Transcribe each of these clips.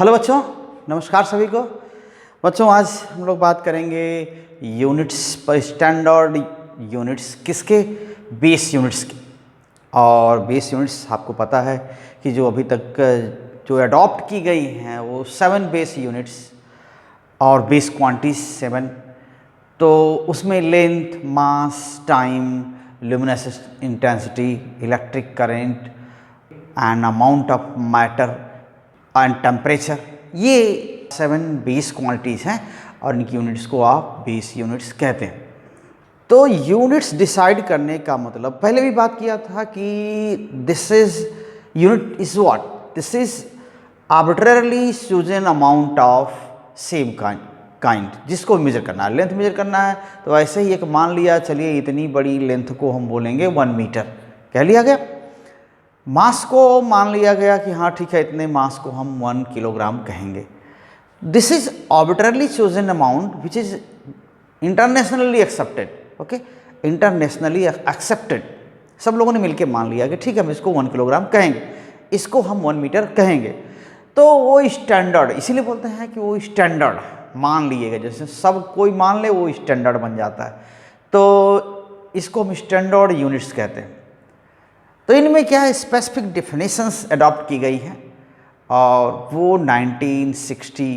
Hello बच्चों, नमस्कार सभी को। बच्चों आज हम लोग बात करेंगे यूनिट्स पर। स्टैंडर्ड यूनिट्स किसके? बेस यूनिट्स के। और बेस यूनिट्स आपको पता है कि जो अभी तक जो अडॉप्ट की गई हैं वो 7 बेस यूनिट्स और बेस क्वांटिटीज 7। तो उसमें length, mass, time, luminescence intensity, electric current and amount of matter and temperature, ये 7 बेस क्वांटिटीज़ हैं और इनकी यूनिट्स को आप बेस यूनिट्स कहते हैं। तो यूनिट्स डिसाइड करने का मतलब पहले भी बात किया था कि this is unit is what, this is arbitrarily chosen amount of same kind जिसको मेजर करना है। लेंथ मेजर करना है तो ऐसे ही एक मान लिया, चलिए इतनी बड़ी लेंथ को हम बोलेंगे 1 मीटर कह लिया गया। मास को मान लिया गया कि हाँ ठीक है, इतने मास को हम 1 किलोग्राम कहेंगे। This is arbitrarily chosen amount which is internationally accepted. Okay, internationally accepted, सब लोगों ने मिलकर मान लिया कि ठीक है हम इसको 1 किलोग्राम कहेंगे, इसको हम 1 मीटर कहेंगे। तो वो स्टैंडर्ड, इसीलिए बोलते हैं कि वो स्टैंडर्ड मान लिए गए, जैसे सब कोई मान ले वो स्टैंडर्ड बन जाता है। तो इसको हम स्टैंडर्ड यूनिट्स कहते हैं। तो इनमें क्या है, स्पेसिफिक डेफिनेशंस अडॉप्ट की गई हैं और वो 1960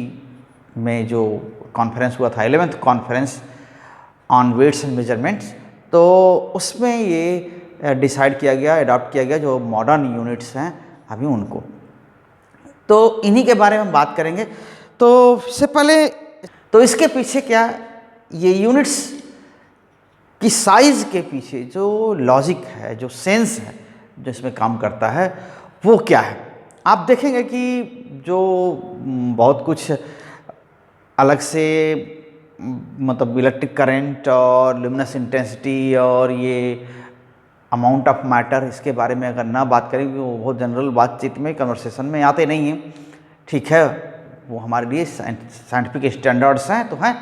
में जो कॉन्फ्रेंस हुआ था, 11th conference on weights and measurements, तो उसमें ये डिसाइड किया गया, अडॉप्ट किया गया जो मॉडर्न यूनिट्स हैं अभी उनको। तो इन्हीं के बारे में बात करेंगे। तो सबसे पहले तो इसके पीछे क्या, ये यूनिट्स की साइज़ के पीछे जो लॉजिक है, जो सेंस है जो इसमें काम करता है वो क्या है। आप देखेंगे कि जो बहुत कुछ अलग से मतलब इलेक्ट्रिक करंट और ल्यूमिनस इंटेंसिटी और ये अमाउंट ऑफ मैटर, इसके बारे में अगर ना बात करें कि वो बहुत जनरल बातचीत में, कन्वर्सेशन में आते नहीं हैं, ठीक है, वो हमारे लिए साइंटिफिक स्टैंडर्ड्स हैं तो हैं।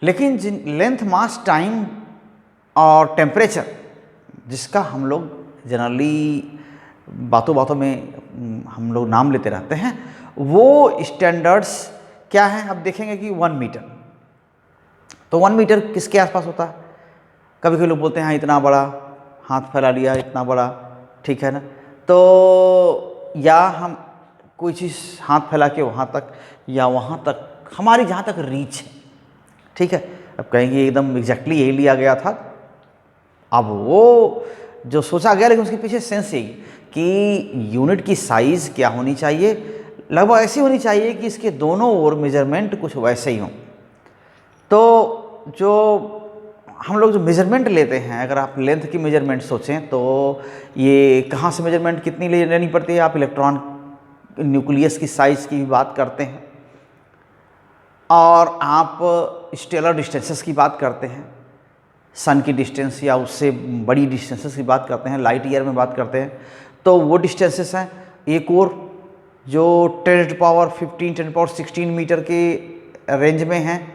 लेकिन जिन लेंथ, मास, टाइम और टेम्परेचर जिसका हम लोग जनरली बातों बातों में हम लोग नाम लेते रहते हैं, वो स्टैंडर्ड्स क्या हैं। अब देखेंगे कि 1 मीटर, तो 1 मीटर किसके आसपास होता है? कभी कभी लोग बोलते हैं हाँ इतना बड़ा, हाथ फैला लिया इतना बड़ा, ठीक है ना। तो या हम कोई चीज़ हाथ फैला के वहाँ तक या वहाँ तक, हमारी जहाँ तक रीच है, ठीक है। अब कहेंगे एकदम एग्जैक्टली यही लिया गया था, अब वो जो सोचा गया, लेकिन उसके पीछे सेंस यही कि यूनिट की साइज़ क्या होनी चाहिए, लगभग ऐसी होनी चाहिए कि इसके दोनों ओर मेजरमेंट कुछ वैसे ही हों। तो जो हम लोग जो मेजरमेंट लेते हैं, अगर आप लेंथ की मेजरमेंट सोचें तो ये कहाँ से मेजरमेंट कितनी लेनी पड़ती है। आप इलेक्ट्रॉन न्यूक्लियस की साइज़ की भी बात करते हैं और आप स्टेलर डिस्टेंसेस की बात करते हैं, सन की डिस्टेंस या उससे बड़ी डिस्टेंसेस की बात करते हैं, लाइट ईयर में बात करते हैं, तो वो डिस्टेंसेस हैं। एक और जो 10⁻15, 10⁻16 मीटर के रेंज में हैं,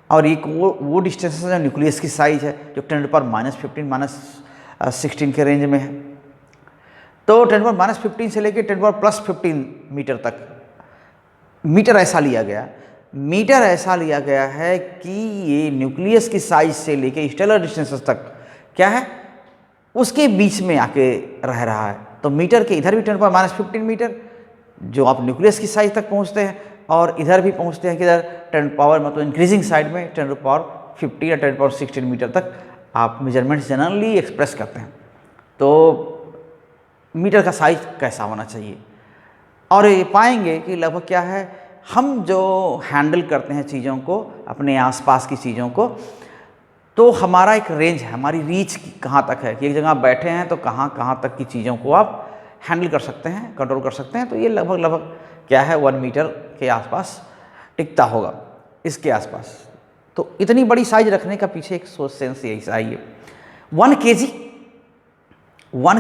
और एक वो डिस्टेंसेस हैं न्यूक्लियस की साइज़ है जो 10⁻−15, -16 के रेंज में है। तो 10⁻−15 से लेकर 10⁻+15 मीटर तक मीटर ऐसा लिया गया। मीटर ऐसा लिया गया है कि ये न्यूक्लियस की साइज से लेके स्टेलर डिस्टेंसेस तक क्या है, उसके बीच में आके रह रहा है। तो मीटर के इधर भी 10⁻−15 मीटर जो आप न्यूक्लियस की साइज तक पहुंचते हैं, और इधर भी पहुंचते हैं कि इधर 10 पावर मतलब इंक्रीजिंग साइड में 10⁻50 या 10⁻16 मीटर तक आप मेजरमेंट्स जनरली एक्सप्रेस करते हैं। तो मीटर का साइज कैसा होना चाहिए, और ये पाएंगे कि लगभग क्या है, हम जो हैंडल करते हैं चीज़ों को, अपने आसपास की चीज़ों को, तो हमारा एक रेंज है, हमारी रीच कहाँ तक है कि एक जगह आप बैठे हैं तो कहाँ कहाँ तक की चीज़ों को आप हैंडल कर सकते हैं, कंट्रोल कर सकते हैं। तो ये लगभग क्या है 1 मीटर के आसपास टिकता होगा, इसके आसपास। तो इतनी बड़ी साइज रखने का पीछे एक सोच सेंस यही सा ही है। 1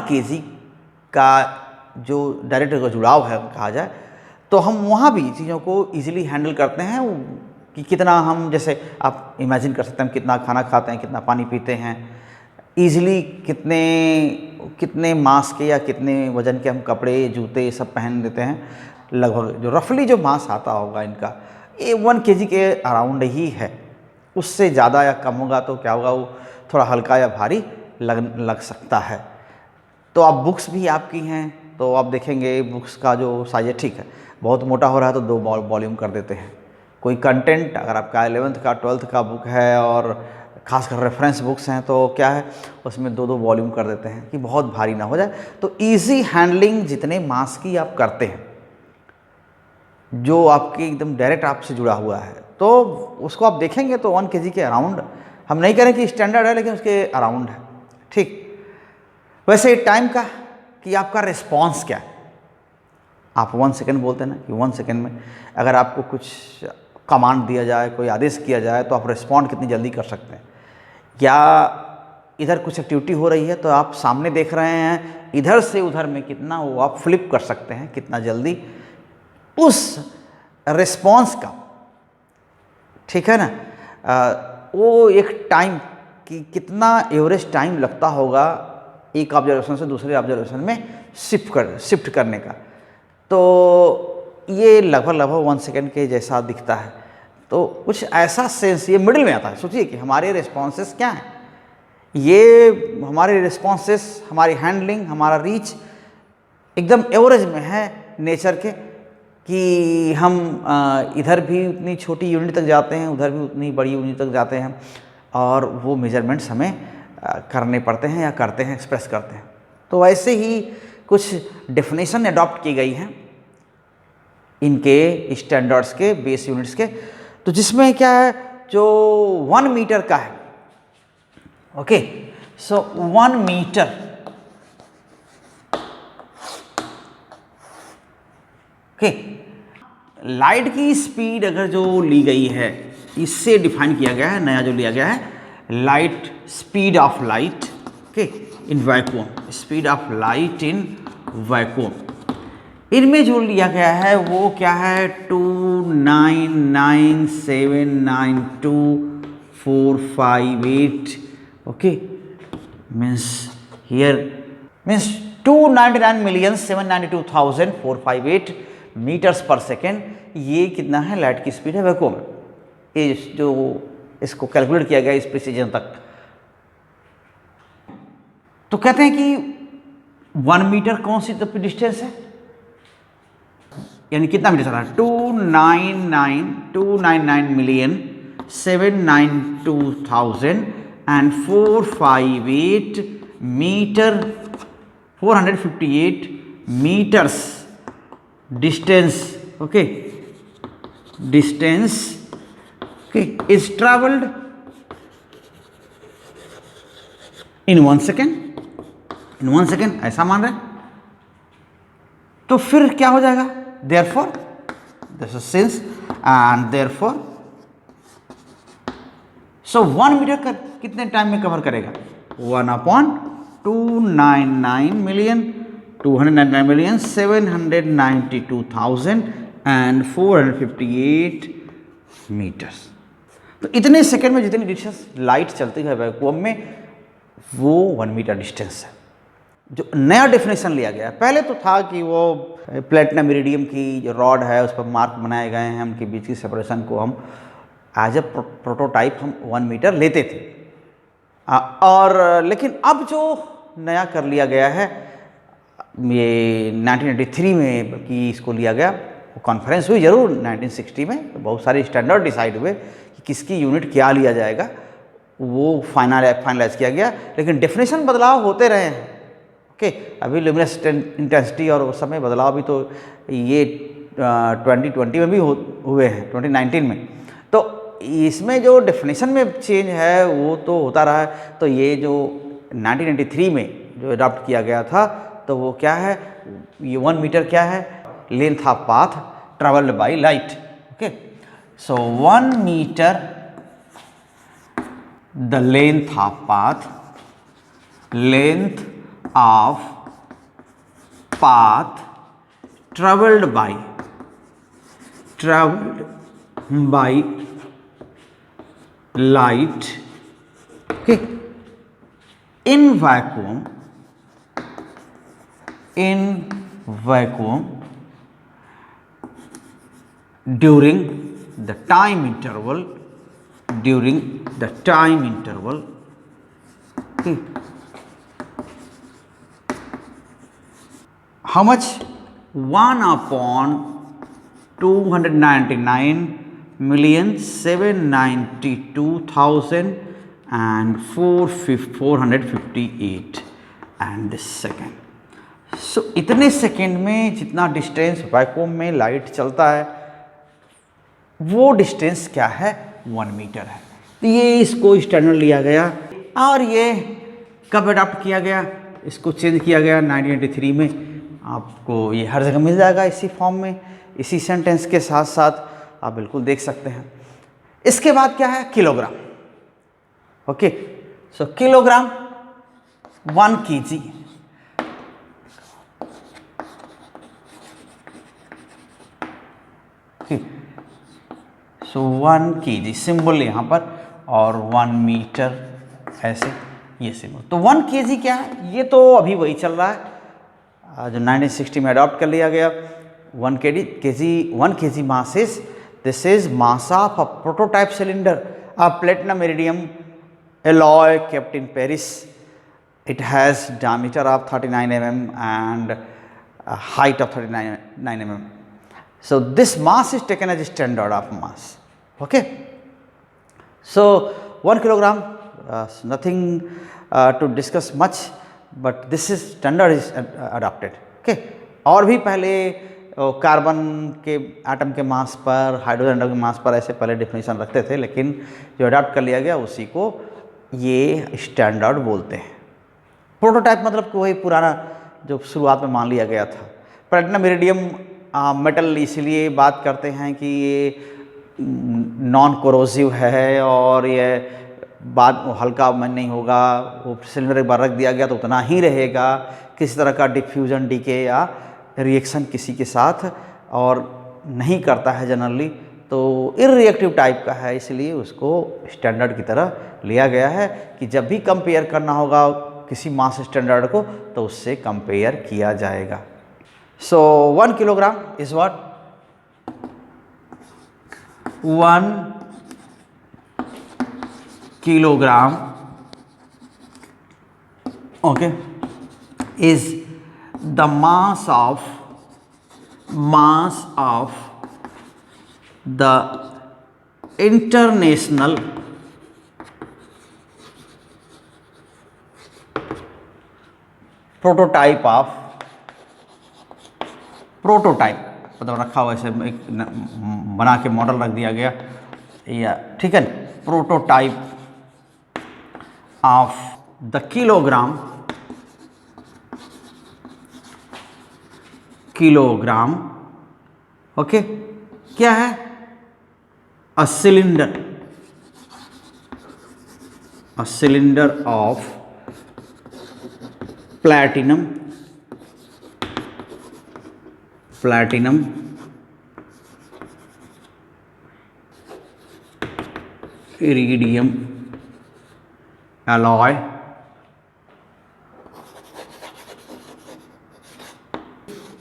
kg का जो डायरेक्ट का जुड़ाव है कहा जाए, तो हम वहाँ भी चीज़ों को ईजिली हैंडल करते हैं कि कितना हम, जैसे आप इमेजिन कर सकते हैं हम कितना खाना खाते हैं, कितना पानी पीते हैं, ईजिली कितने मास के या कितने वज़न के हम कपड़े, जूते सब पहन लेते हैं। लगभग जो रफली जो मास आता होगा इनका ये 1 kg के अराउंड ही है। उससे ज़्यादा या कम होगा तो क्या होगा, वो थोड़ा हल्का या भारी लग सकता है। तो आप बुक्स भी आपकी हैं तो आप देखेंगे बुक्स का जो साइज है ठीक है, बहुत मोटा हो रहा है तो 2 वॉल्यूम कर देते हैं। कोई कंटेंट अगर आपका 11th का 12th का बुक है और खासकर रेफरेंस बुक्स हैं तो क्या है उसमें 2 वॉल्यूम कर देते हैं कि बहुत भारी ना हो जाए। तो इजी हैंडलिंग जितने मास की आप करते हैं जो आपके एकदम डायरेक्ट आपसे जुड़ा हुआ है तो उसको आप देखेंगे तो 1 kg के अराउंड, हम नहीं कह रहे कि स्टैंडर्ड है लेकिन उसके अराउंड है, ठीक। वैसे टाइम का कि आपका रिस्पॉन्स क्या है, आप 1 सेकेंड बोलते हैं ना कि 1 सेकेंड में अगर आपको कुछ कमांड दिया जाए, कोई आदेश किया जाए तो आप रिस्पॉन्ड कितनी जल्दी कर सकते हैं। या इधर कुछ एक्टिविटी हो रही है तो आप सामने देख रहे हैं, इधर से उधर में कितना वो आप फ्लिप कर सकते हैं, कितना जल्दी उस रिस्पॉन्स का, ठीक है ना। वो एक टाइम कि कितना एवरेज टाइम लगता होगा एक ऑब्जर्वेशन से दूसरे ऑब्जर्वेशन में शिफ्ट करने का। तो ये लगभग 1 सेकेंड के जैसा दिखता है। तो कुछ ऐसा सेंस ये मिडिल में आता है। सोचिए कि हमारे रिस्पॉन्सेस क्या हैं, ये हमारे रिस्पॉन्सेस, हमारी हैंडलिंग, हमारा रीच एकदम एवरेज में है नेचर के, कि हम इधर भी उतनी छोटी यूनिट तक जाते हैं, उधर भी उतनी बड़ी यूनिट तक जाते हैं और वो मेजरमेंट्स हमें करने पड़ते हैं या करते हैं, एक्सप्रेस करते हैं। तो ऐसे ही कुछ डेफिनेशन अडॉप्ट की गई हैं इनके स्टैंडर्ड्स के, बेस यूनिट्स के। तो जिसमें क्या है, जो 1 मीटर का है, okay, so 1 metre, okay, light की स्पीड अगर जो ली गई है, इससे डिफाइन किया गया है, नया जो लिया गया है, light, speed of light, okay, in vacuum, speed of light in vacuum. इनमें जो लिया गया है वो क्या है, 299,792,458, okay, means here means 299,792,458 metres per second. ये कितना है, लाइट की स्पीड है वैक्यूम में। ये जो इसको कैलकुलेट किया गया इस प्रिसीजन तक। तो कहते हैं कि 1 मीटर कौन सी डिस्टेंस है, यानी कितना मीटर चल रहा है, 299,792,458 metre, 458 metres distance, okay, distance, okay, is travelled in 1 second, in 1 second ऐसा मान रहे हैं। तो फिर क्या हो जाएगा, therefore this is since and therefore so 1 metre का कितने टाइम में कवर करेगा, 1/299,792,458 मीटर्स। तो इतने सेकेंड में जितनी डिस्टेंस लाइट चलती है वैक्यूम में वो 1 मीटर डिस्टेंस है। जो नया डेफिनेशन लिया गया, पहले तो था कि वो प्लेटिनम इरिडियम की जो रॉड है उस पर मार्क बनाए गए हैं, उनके बीच की सेपरेशन को हम एज ए प्रोटोटाइप हम 1 मीटर लेते थे। और लेकिन अब जो नया कर लिया गया है, ये 1983 में कि इसको लिया गया, वो कॉन्फ्रेंस हुई जरूर 1960 में, तो बहुत सारे स्टैंडर्ड डिसाइड हुए कि किसकी यूनिट क्या लिया जाएगा, वो फाइनलाइज किया गया। लेकिन डेफिनेशन बदलाव होते रहे हैं, ओके। अभी ल्यूमिनस इंटेंसिटी और उस समय बदलाव भी तो ये 2020 में भी हुए हैं, 2019 में। तो इसमें जो डेफिनेशन में चेंज है वो तो होता रहा है। तो ये जो 1993 में जो अडॉप्ट किया गया था, तो वो क्या है, ये 1 मीटर क्या है, length of path travelled by light, okay. So 1 metre the length of path, length of path traveled by light, okay, in vacuum during the time interval, during the time interval, okay. How much? 1/292,792,458 and second. So इतने second में जितना distance vacuum में light चलता है वो distance क्या है? 1 metre है। तो ये इसको स्टैंडर्ड लिया गया और ये कब अडॉप्ट किया गया? इसको चेंज किया गया 1983 में। आपको ये हर जगह मिल जाएगा इसी फॉर्म में, इसी सेंटेंस के साथ साथ आप बिल्कुल देख सकते हैं। इसके बाद क्या है? किलोग्राम। ओके, सो किलोग्राम 1 kg। सो 1 kg सिंबल यहाँ पर और 1 मीटर ऐसे ये सिंबल। तो 1 kg क्या है? ये तो अभी वही चल रहा है जो 1960 में अडॉप्ट कर लिया गया। 1 kg mass is, this is mass of a prototype cylinder, a platinum iridium alloy kept in Paris. It has diameter of 39 mm and a height of 39 mm. So this mass is taken as standard of mass. Okay. So 1 kilogram, nothing to discuss much, but this is standard is adopted. Okay. और भी पहले carbon के atom के मास पर, hydrogen atom के मास पर ऐसे पहले डेफिनेशन रखते थे, लेकिन जो अडॉप्ट कर लिया गया उसी को ये स्टैंडर्ड बोलते हैं। प्रोटोटाइप मतलब कि वही पुराना जो शुरुआत में मान लिया गया था। प्लैटिनम इरिडियम मेटल इसलिए बात करते हैं कि ये नॉन कोरोसिव है और ये बाद हल्का मन नहीं होगा, वो सिलेंडर एक बार रख दिया गया तो उतना ही रहेगा, किसी तरह का डिफ्यूजन, डीके या रिएक्शन किसी के साथ और नहीं करता है जनरली, तो इररिएक्टिव टाइप का है, इसलिए उसको स्टैंडर्ड की तरह लिया गया है कि जब भी कंपेयर करना होगा किसी मास स्टैंडर्ड को तो उससे कंपेयर किया जाएगा। सो 1 kilogram is what? 1 kilogram, okay, is the mass of the international prototype मतलब रखा हुआ ऐसे एक बना के मॉडल रख दिया गया या ठीक है, prototype of the kilogram okay. क्या है? A cylinder of platinum iridium alloy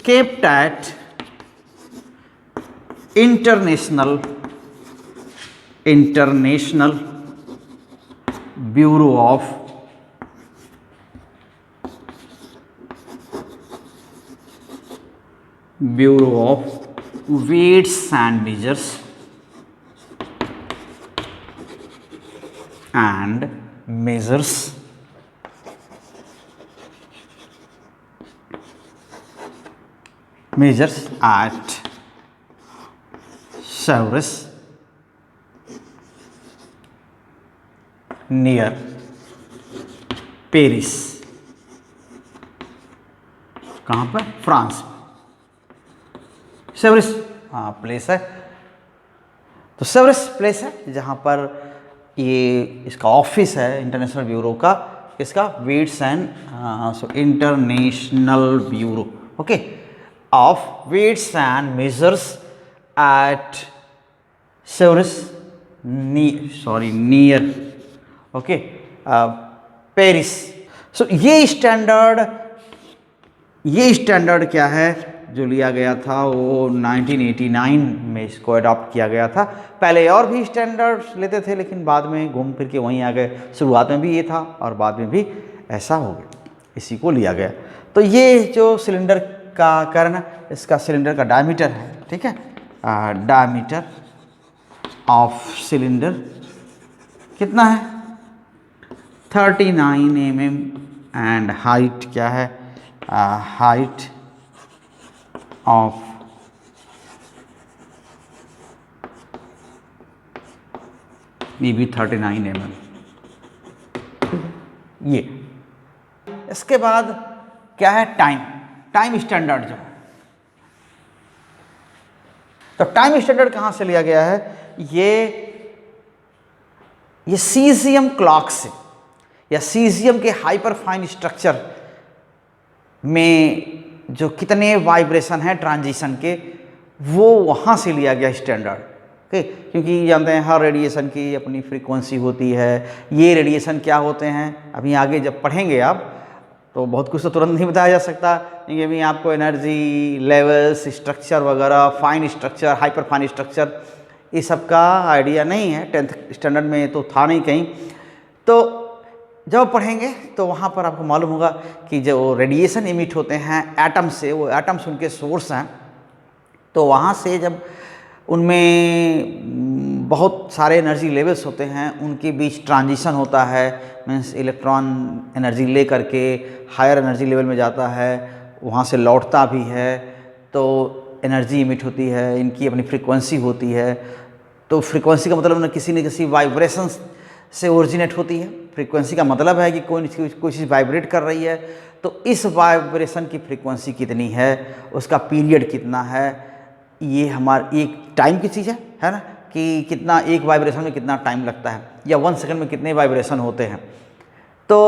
kept at international bureau of weights and measures measures at Sevres near Paris. कहाँ पर? फ्रांस में सेवरेस प्लेस है। तो सेवरेस प्लेस है जहाँ पर ये इसका ऑफिस है इंटरनेशनल ब्यूरो का, इसका weights and international bureau okay of weights and measures at Sevres near okay Paris. So ये स्टैंडर्ड क्या है? जो लिया गया था वो 1989 में इसको अडॉप्ट किया गया था। पहले और भी स्टैंडर्ड्स लेते थे लेकिन बाद में घूम फिर के वहीं आ गए। शुरुआत में भी ये था और बाद में भी ऐसा हो गया, इसी को लिया गया। तो ये जो सिलेंडर का कर्ण, इसका सिलेंडर का डायमीटर है, ठीक है, डायमीटर ऑफ सिलेंडर कितना है 39 mm एंड हाइट क्या है, हाइट ऑफ ये भी 39 mm। ये इसके बाद क्या है, टाइम स्टैंडर्ड जो, तो टाइम स्टैंडर्ड कहाँ से लिया गया है, ये सीजियम क्लॉक से या सीजियम के हाइपर फाइन स्ट्रक्चर में जो कितने वाइब्रेशन हैं ट्रांजिशन के, वो वहाँ से लिया गया स्टैंडर्ड। ओके, क्योंकि जानते हैं हर रेडिएशन की अपनी फ्रीक्वेंसी होती है। ये रेडिएशन क्या होते हैं अभी आगे जब पढ़ेंगे आप, तो बहुत कुछ तो तुरंत नहीं बताया जा सकता, क्योंकि अभी आपको एनर्जी लेवल्स, स्ट्रक्चर वगैरह, fine structure, hyper fine structure, ये सब का आइडिया नहीं है। 10th स्टैंडर्ड में तो था नहीं कहीं। तो जब पढ़ेंगे तो वहाँ पर आपको मालूम होगा कि जो रेडिएशन इमिट होते हैं एटम से, वो एटम्स उनके सोर्स हैं। तो वहाँ से जब उनमें बहुत सारे एनर्जी लेवल्स होते हैं, उनके बीच ट्रांजिशन होता है, मीन्स इलेक्ट्रॉन एनर्जी ले करके हायर एनर्जी लेवल में जाता है, वहाँ से लौटता भी है, तो एनर्जी इमिट होती है, इनकी अपनी फ्रीक्वेंसी होती है। तो फ्रीक्वेंसी का मतलब न किसी वाइब्रेशन से ओरिजिनेट होती है। फ्रीक्वेंसी का मतलब है कि कोई चीज़ वाइब्रेट कर रही है, तो इस वाइब्रेशन की फ्रीक्वेंसी कितनी है, उसका पीरियड कितना है, ये हमारी एक टाइम की चीज़ है ना, कि कितना एक वाइब्रेशन में कितना टाइम लगता है, या 1 सेकंड में कितने वाइब्रेशन होते हैं। तो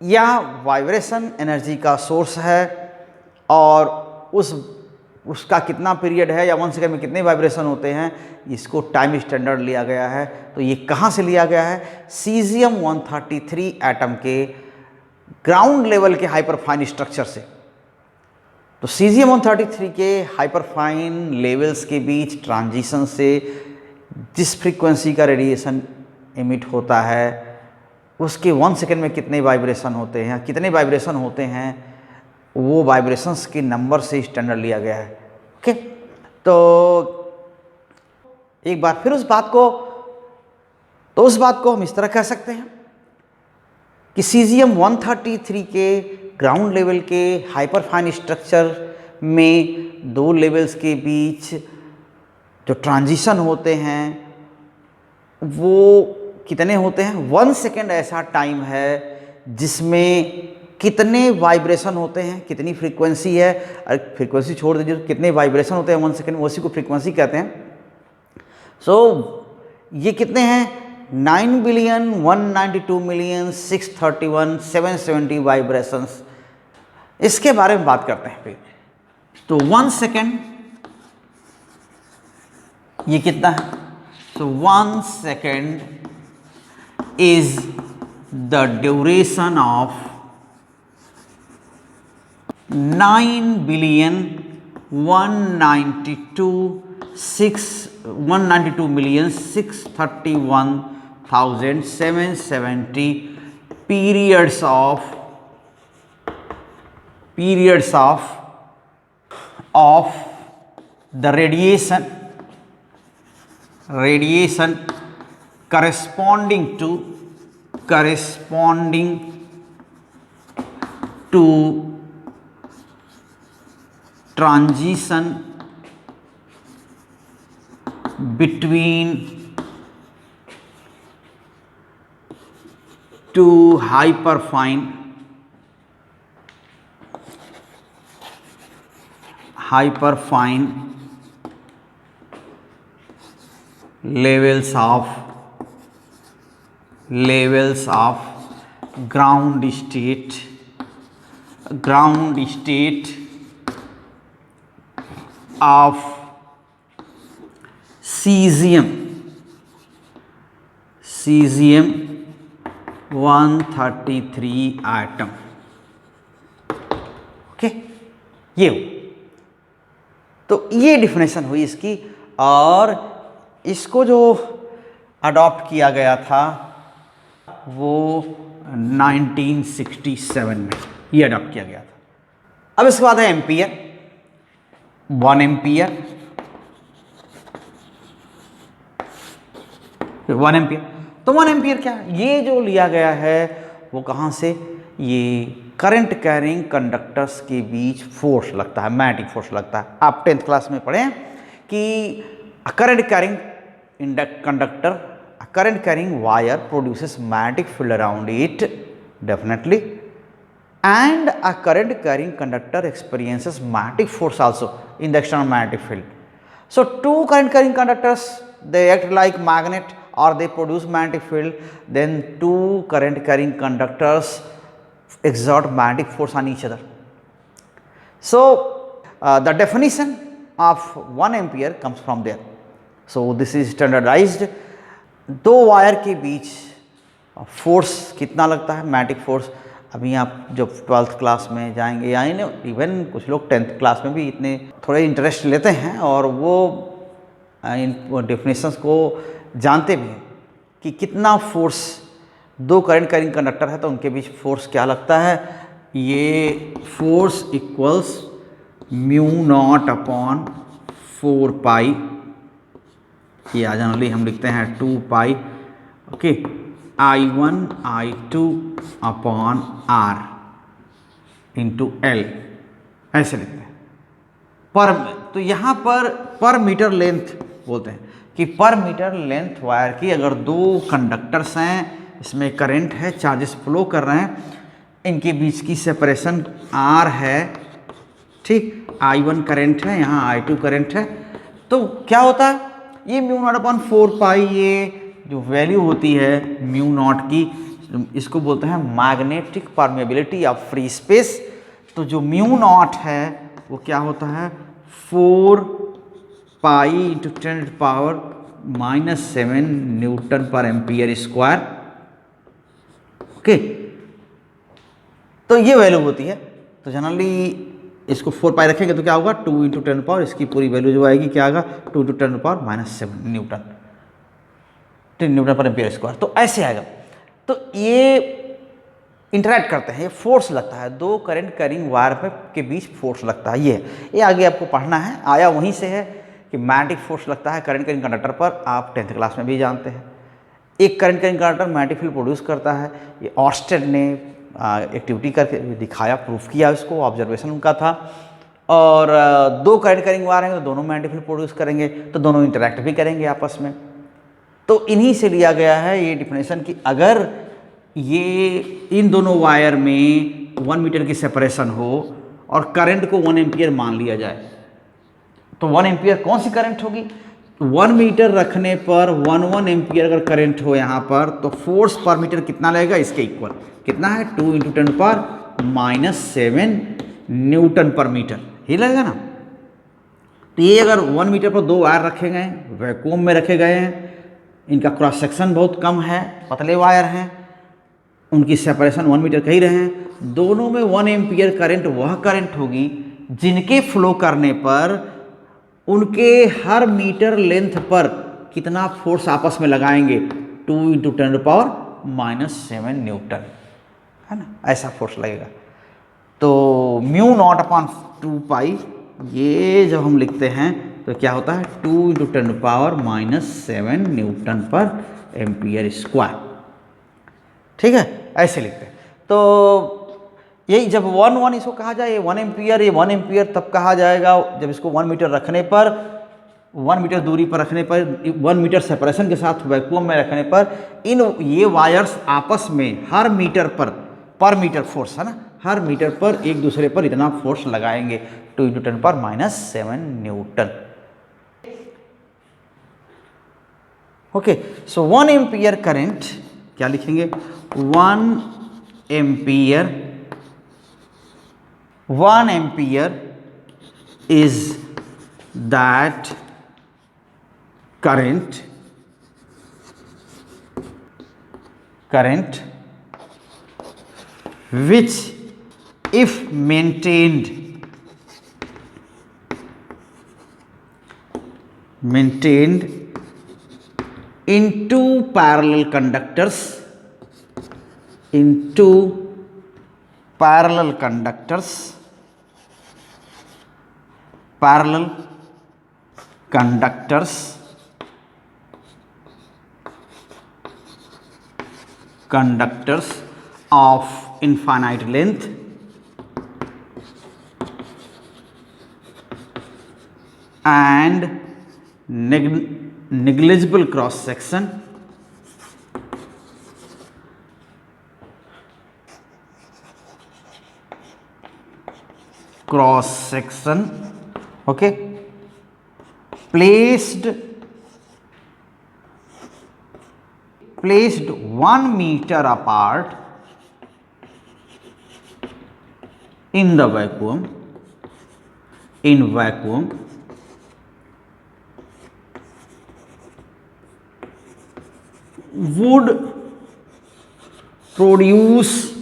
यह वाइब्रेशन एनर्जी का सोर्स है और उसका कितना पीरियड है या 1 सेकंड में कितने वाइब्रेशन होते हैं, इसको टाइम स्टैंडर्ड लिया गया है। तो ये कहाँ से लिया गया है, सीजियम 133 एटम के ग्राउंड लेवल के हाइपरफाइन स्ट्रक्चर से। तो सीजियम 133 के हाइपरफाइन लेवल्स के बीच ट्रांजिशन से जिस फ्रीक्वेंसी का रेडिएशन इमिट होता है, उसके 1 सेकंड में कितने वाइब्रेशन होते हैं, कितने वाइब्रेशन होते हैं, वो वाइब्रेशंस के नंबर से स्टैंडर्ड लिया गया है। ओके, तो एक बार फिर उस बात को हम इस तरह कह सकते हैं कि सीजियम 133 के ग्राउंड लेवल के हाइपरफाइन स्ट्रक्चर में 2 लेवल्स के बीच जो ट्रांजिशन होते हैं वो कितने होते हैं, 1 सेकेंड ऐसा टाइम है जिसमें कितने वाइब्रेशन होते हैं, कितनी फ्रीक्वेंसी है, और फ्रीक्वेंसी छोड़ दीजिए, कितने वाइब्रेशन होते हैं 1 सेकेंड, उसी को फ्रीक्वेंसी कहते हैं। सो ये कितने हैं, 9,192,631,770 वाइब्रेशंस। इसके बारे में बात करते हैं फिर। तो 1 सेकेंड ये कितना है, तो 1 second is the duration of 9,192,631,770 periods of the radiation corresponding to transition between two hyperfine levels of ground state of cesium 133 atom। Okay, ये तो ये डिफिनेशन हुई इसकी, और इसको जो अडॉप्ट किया गया था वो 1967 में ये अडॉप्ट किया गया था। अब इसके बाद है एम्पियर, 1 एम्पियर, 1 एम्पियर। तो 1 एम्पियर क्या, ये जो लिया गया है वो कहाँ से, ये करंट कैरिंग कंडक्टर्स के बीच फोर्स लगता है, मैग्नेटिक फोर्स लगता है। आप 10th क्लास में पढ़े कि current carrying conductor, current carrying wire produces magnetic field around it definitely, and a current carrying conductor experiences magnetic force also in the external magnetic field. So two current carrying conductors, they act like magnet or they produce magnetic field, then two current carrying conductors exert magnetic force on each other. So the definition of 1 ampere comes from there. So this is standardized। दो wire के बीच force कितना लगता है, magnetic force. अभी आप जब 12th class में जाएंगे या इवन कुछ लोग 10th क्लास में भी इतने थोड़े इंटरेस्ट लेते हैं और वो इन डेफिनेशंस को जानते भी हैं कि कितना फोर्स, दो करंट कैरिंग कंडक्टर है तो उनके बीच फोर्स क्या लगता है। ये force equals mu naught upon 4 pi, या जनरली हम लिखते हैं 2 pi, okay, I1 I2 upon R into L, ऐसे लिखते हैं पर। तो यहाँ पर मीटर लेंथ बोलते हैं कि पर मीटर लेंथ वायर की अगर दो कंडक्टर्स हैं, इसमें करंट है, चार्जेस फ्लो कर रहे हैं, इनके बीच की सेपरेशन R है, ठीक, I1 करंट है, यहाँ I2 करंट है, तो क्या होता है, ये म्यू नॉट अपॉन 4 पाई, ये जो वैल्यू होती है म्यू नॉट की, इसको बोलते हैं magnetic permeability of free space. तो जो म्यू नॉट है वो क्या होता है 4 पाई इंटू 10 पावर -7 न्यूटन पर एम्पियर स्क्वायर, ओके। तो ये वैल्यू होती है। तो जनरली इसको 4 पाई रखेंगे तो क्या होगा 2 इंटू 10 पावर, इसकी पूरी वैल्यू जो आएगी क्या आएगा 2 इंटू 10 पावर -7 न्यूटन, 10 न्यूटन पर एम्पियर स्क्वायर। तो ऐसे आएगा। तो ये इंटरैक्ट करते हैं, ये फोर्स लगता है, दो करंट कैरिंग वायर के बीच फोर्स लगता है। ये आगे आपको पढ़ना है, आया वहीं से है कि मैग्नेटिक फोर्स लगता है करंट कैरिंग कंडक्टर पर, आप 10th क्लास में भी जानते हैं। एक current carrying conductor magnetic field produce करता है, ये ऑर्स्टेड ने एक्टिविटी करके दिखाया, प्रूफ किया, इसको ऑब्जर्वेशन उनका था। और दो करंट कैरिंग वायर हैं तो दोनों मैग्नेटिक फील्ड प्रोड्यूस करेंगे, तो दोनों इंटरैक्ट भी करेंगे आपस में। तो इन्हीं से लिया गया है ये डिफिनेशन कि अगर ये इन दोनों वायर में 1 मीटर की सेपरेशन हो और करंट को 1 एम्पियर मान लिया जाए, तो 1 एम्पियर कौन सी करंट होगी, 1 मीटर रखने पर 1 एम्पियर अगर करंट हो यहाँ पर, तो फोर्स पर मीटर कितना लगेगा, इसके इक्वल कितना है 2 इंटू 10 पावर -7 न्यूटन पर मीटर, ही लगेगा ना। तो ये अगर 1 मीटर पर दो वायर रखे गए, वैक्यूम में रखे गए हैं, इनका क्रॉस सेक्शन बहुत कम है, पतले वायर हैं, उनकी सेपरेशन 1 मीटर कह रहे हैं, दोनों में 1 एम्पियर करंट वह करंट होगी जिनके फ्लो करने पर उनके हर मीटर लेंथ पर कितना फोर्स आपस में लगाएंगे 2 इंटू 10 पावर -7 न्यूटन, है ना, ऐसा फोर्स लगेगा। तो म्यू नॉट अपॉन 2 पाई, ये जब हम लिखते हैं तो क्या होता है 2 इंटू 10 पावर -7 न्यूटन पर एम्पियर स्क्वायर, ठीक है, ऐसे लिखते हैं। तो यही जब 1 इसको कहा जाए, ये 1 एम्पियर, ये 1 एम्पियर तब कहा जाएगा जब इसको 1 मीटर रखने पर, 1 मीटर दूरी पर रखने पर, 1 मीटर सेपरेशन के साथ वैक्यूम में रखने पर ये वायर्स आपस में हर मीटर पर मीटर फोर्स, है ना, हर मीटर पर एक दूसरे पर इतना फोर्स लगाएंगे 2 into 10 power -7 Newton. Okay, so 1 ampere current क्या लिखेंगे, 1 ampere is that current which if maintained maintained in two parallel conductors, parallel conductors of infinite length and negligible cross section, okay, placed 1 meter apart in the vacuum, would produce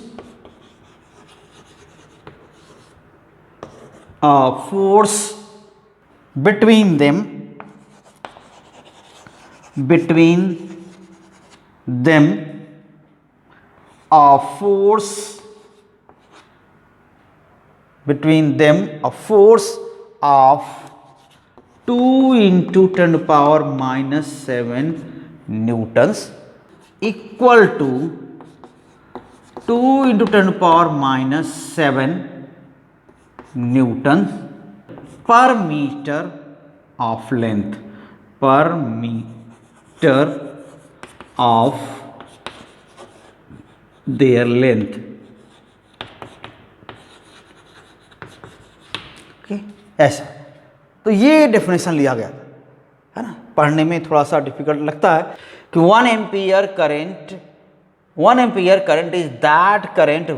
a force between them a force of 2 into 10 to the power minus 7 newtons, equal to 2 into 10 to the power minus 7 newton per meter of length, of their length. Okay, ऐसा। तो ये definition लिया गया है ना, पढ़ने में थोड़ा सा डिफिकल्ट लगता है कि 1 ampere current is that current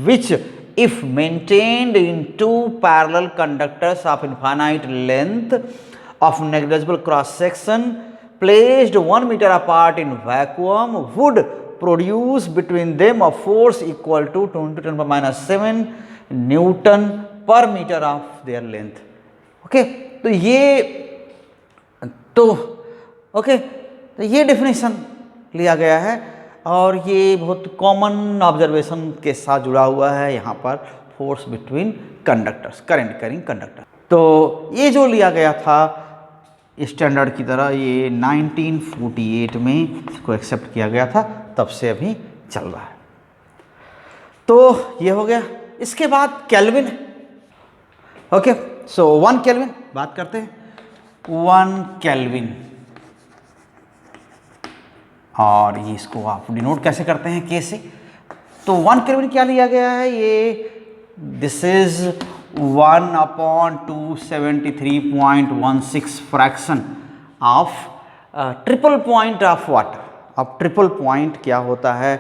which if maintained in two parallel conductors of infinite length of negligible cross section placed 1 meter apart in vacuum would produce between them a force equal to 2 into 10 to the minus 7 Newton per meter of their length. Okay, तो ये definition लिया गया है और ये बहुत common observation के साथ जुड़ा हुआ है यहाँ पर, force between conductors, current carrying conductor. तो ये जो लिया गया था स्टैंडर्ड की तरह, ये 1948 में इसको एक्सेप्ट किया गया था, तब से अभी चल रहा है। तो ये हो गया। इसके बाद केल्विन, ओके, सो 1 केल्विन बात करते हैं। 1 केल्विन, और ये इसको आप डिनोट कैसे करते हैं, के से। तो 1 केल्विन क्या लिया गया है, ये this is 1/273.16 fraction of triple point of water. अब ट्रिपल पॉइंट क्या होता है,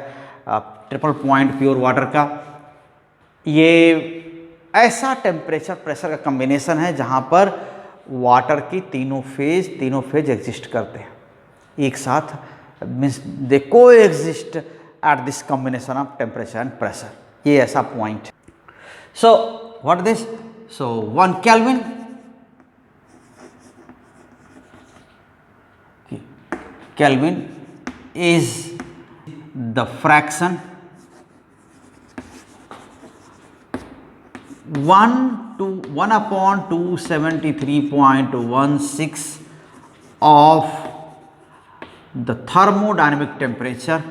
ट्रिपल पॉइंट प्योर वाटर का ये ऐसा टेम्परेचर प्रेशर का कॉम्बिनेशन है जहाँ पर वाटर की तीनों फेज एग्जिस्ट करते हैं एक साथ, मीन्स दे को exist at this combination of temperature and pressure, ये ऐसा point. So what this, so 1 kelvin is the fraction 1/273.16 of the thermodynamic temperature,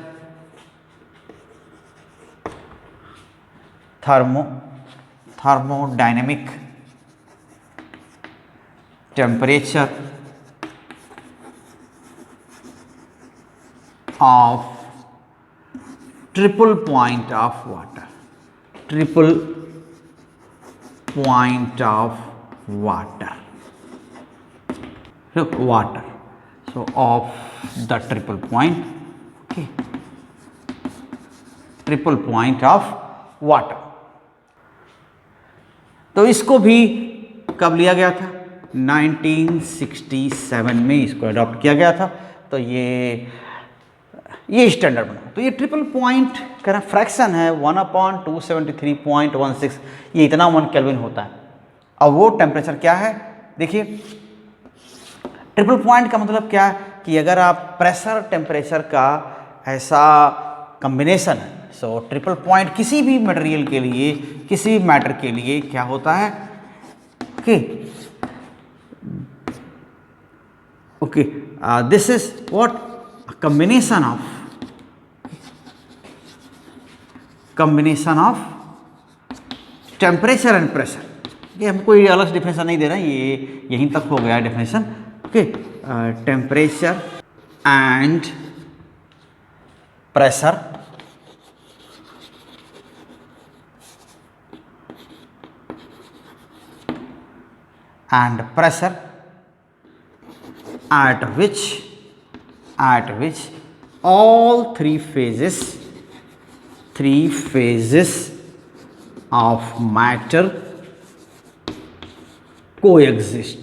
thermodynamic temperature of triple point of water, so of the triple point, okay, triple point of water। तो इसको भी कब लिया गया था, 1967 में इसको अडॉप्ट किया गया था। तो ये स्टैंडर्ड बना। तो ये ट्रिपल पॉइंट का फ्रैक्शन है 1/273.16, ये इतना 1 केल्विन होता है। अब वो टेम्परेचर क्या है, देखिए ट्रिपल पॉइंट का मतलब क्या है कि अगर आप प्रेशर टेम्परेचर का ऐसा कॉम्बिनेशन है, सो ट्रिपल पॉइंट किसी भी मटेरियल के लिए, किसी भी मैटर के लिए क्या होता है कि okay this is what combination of temperature and pressure. ये हम कोई अलग डिफिनेशन नहीं दे रहे हैं, ये यहीं तक हो गया definition. Okay, temperature and pressure at which all three phases of matter coexist,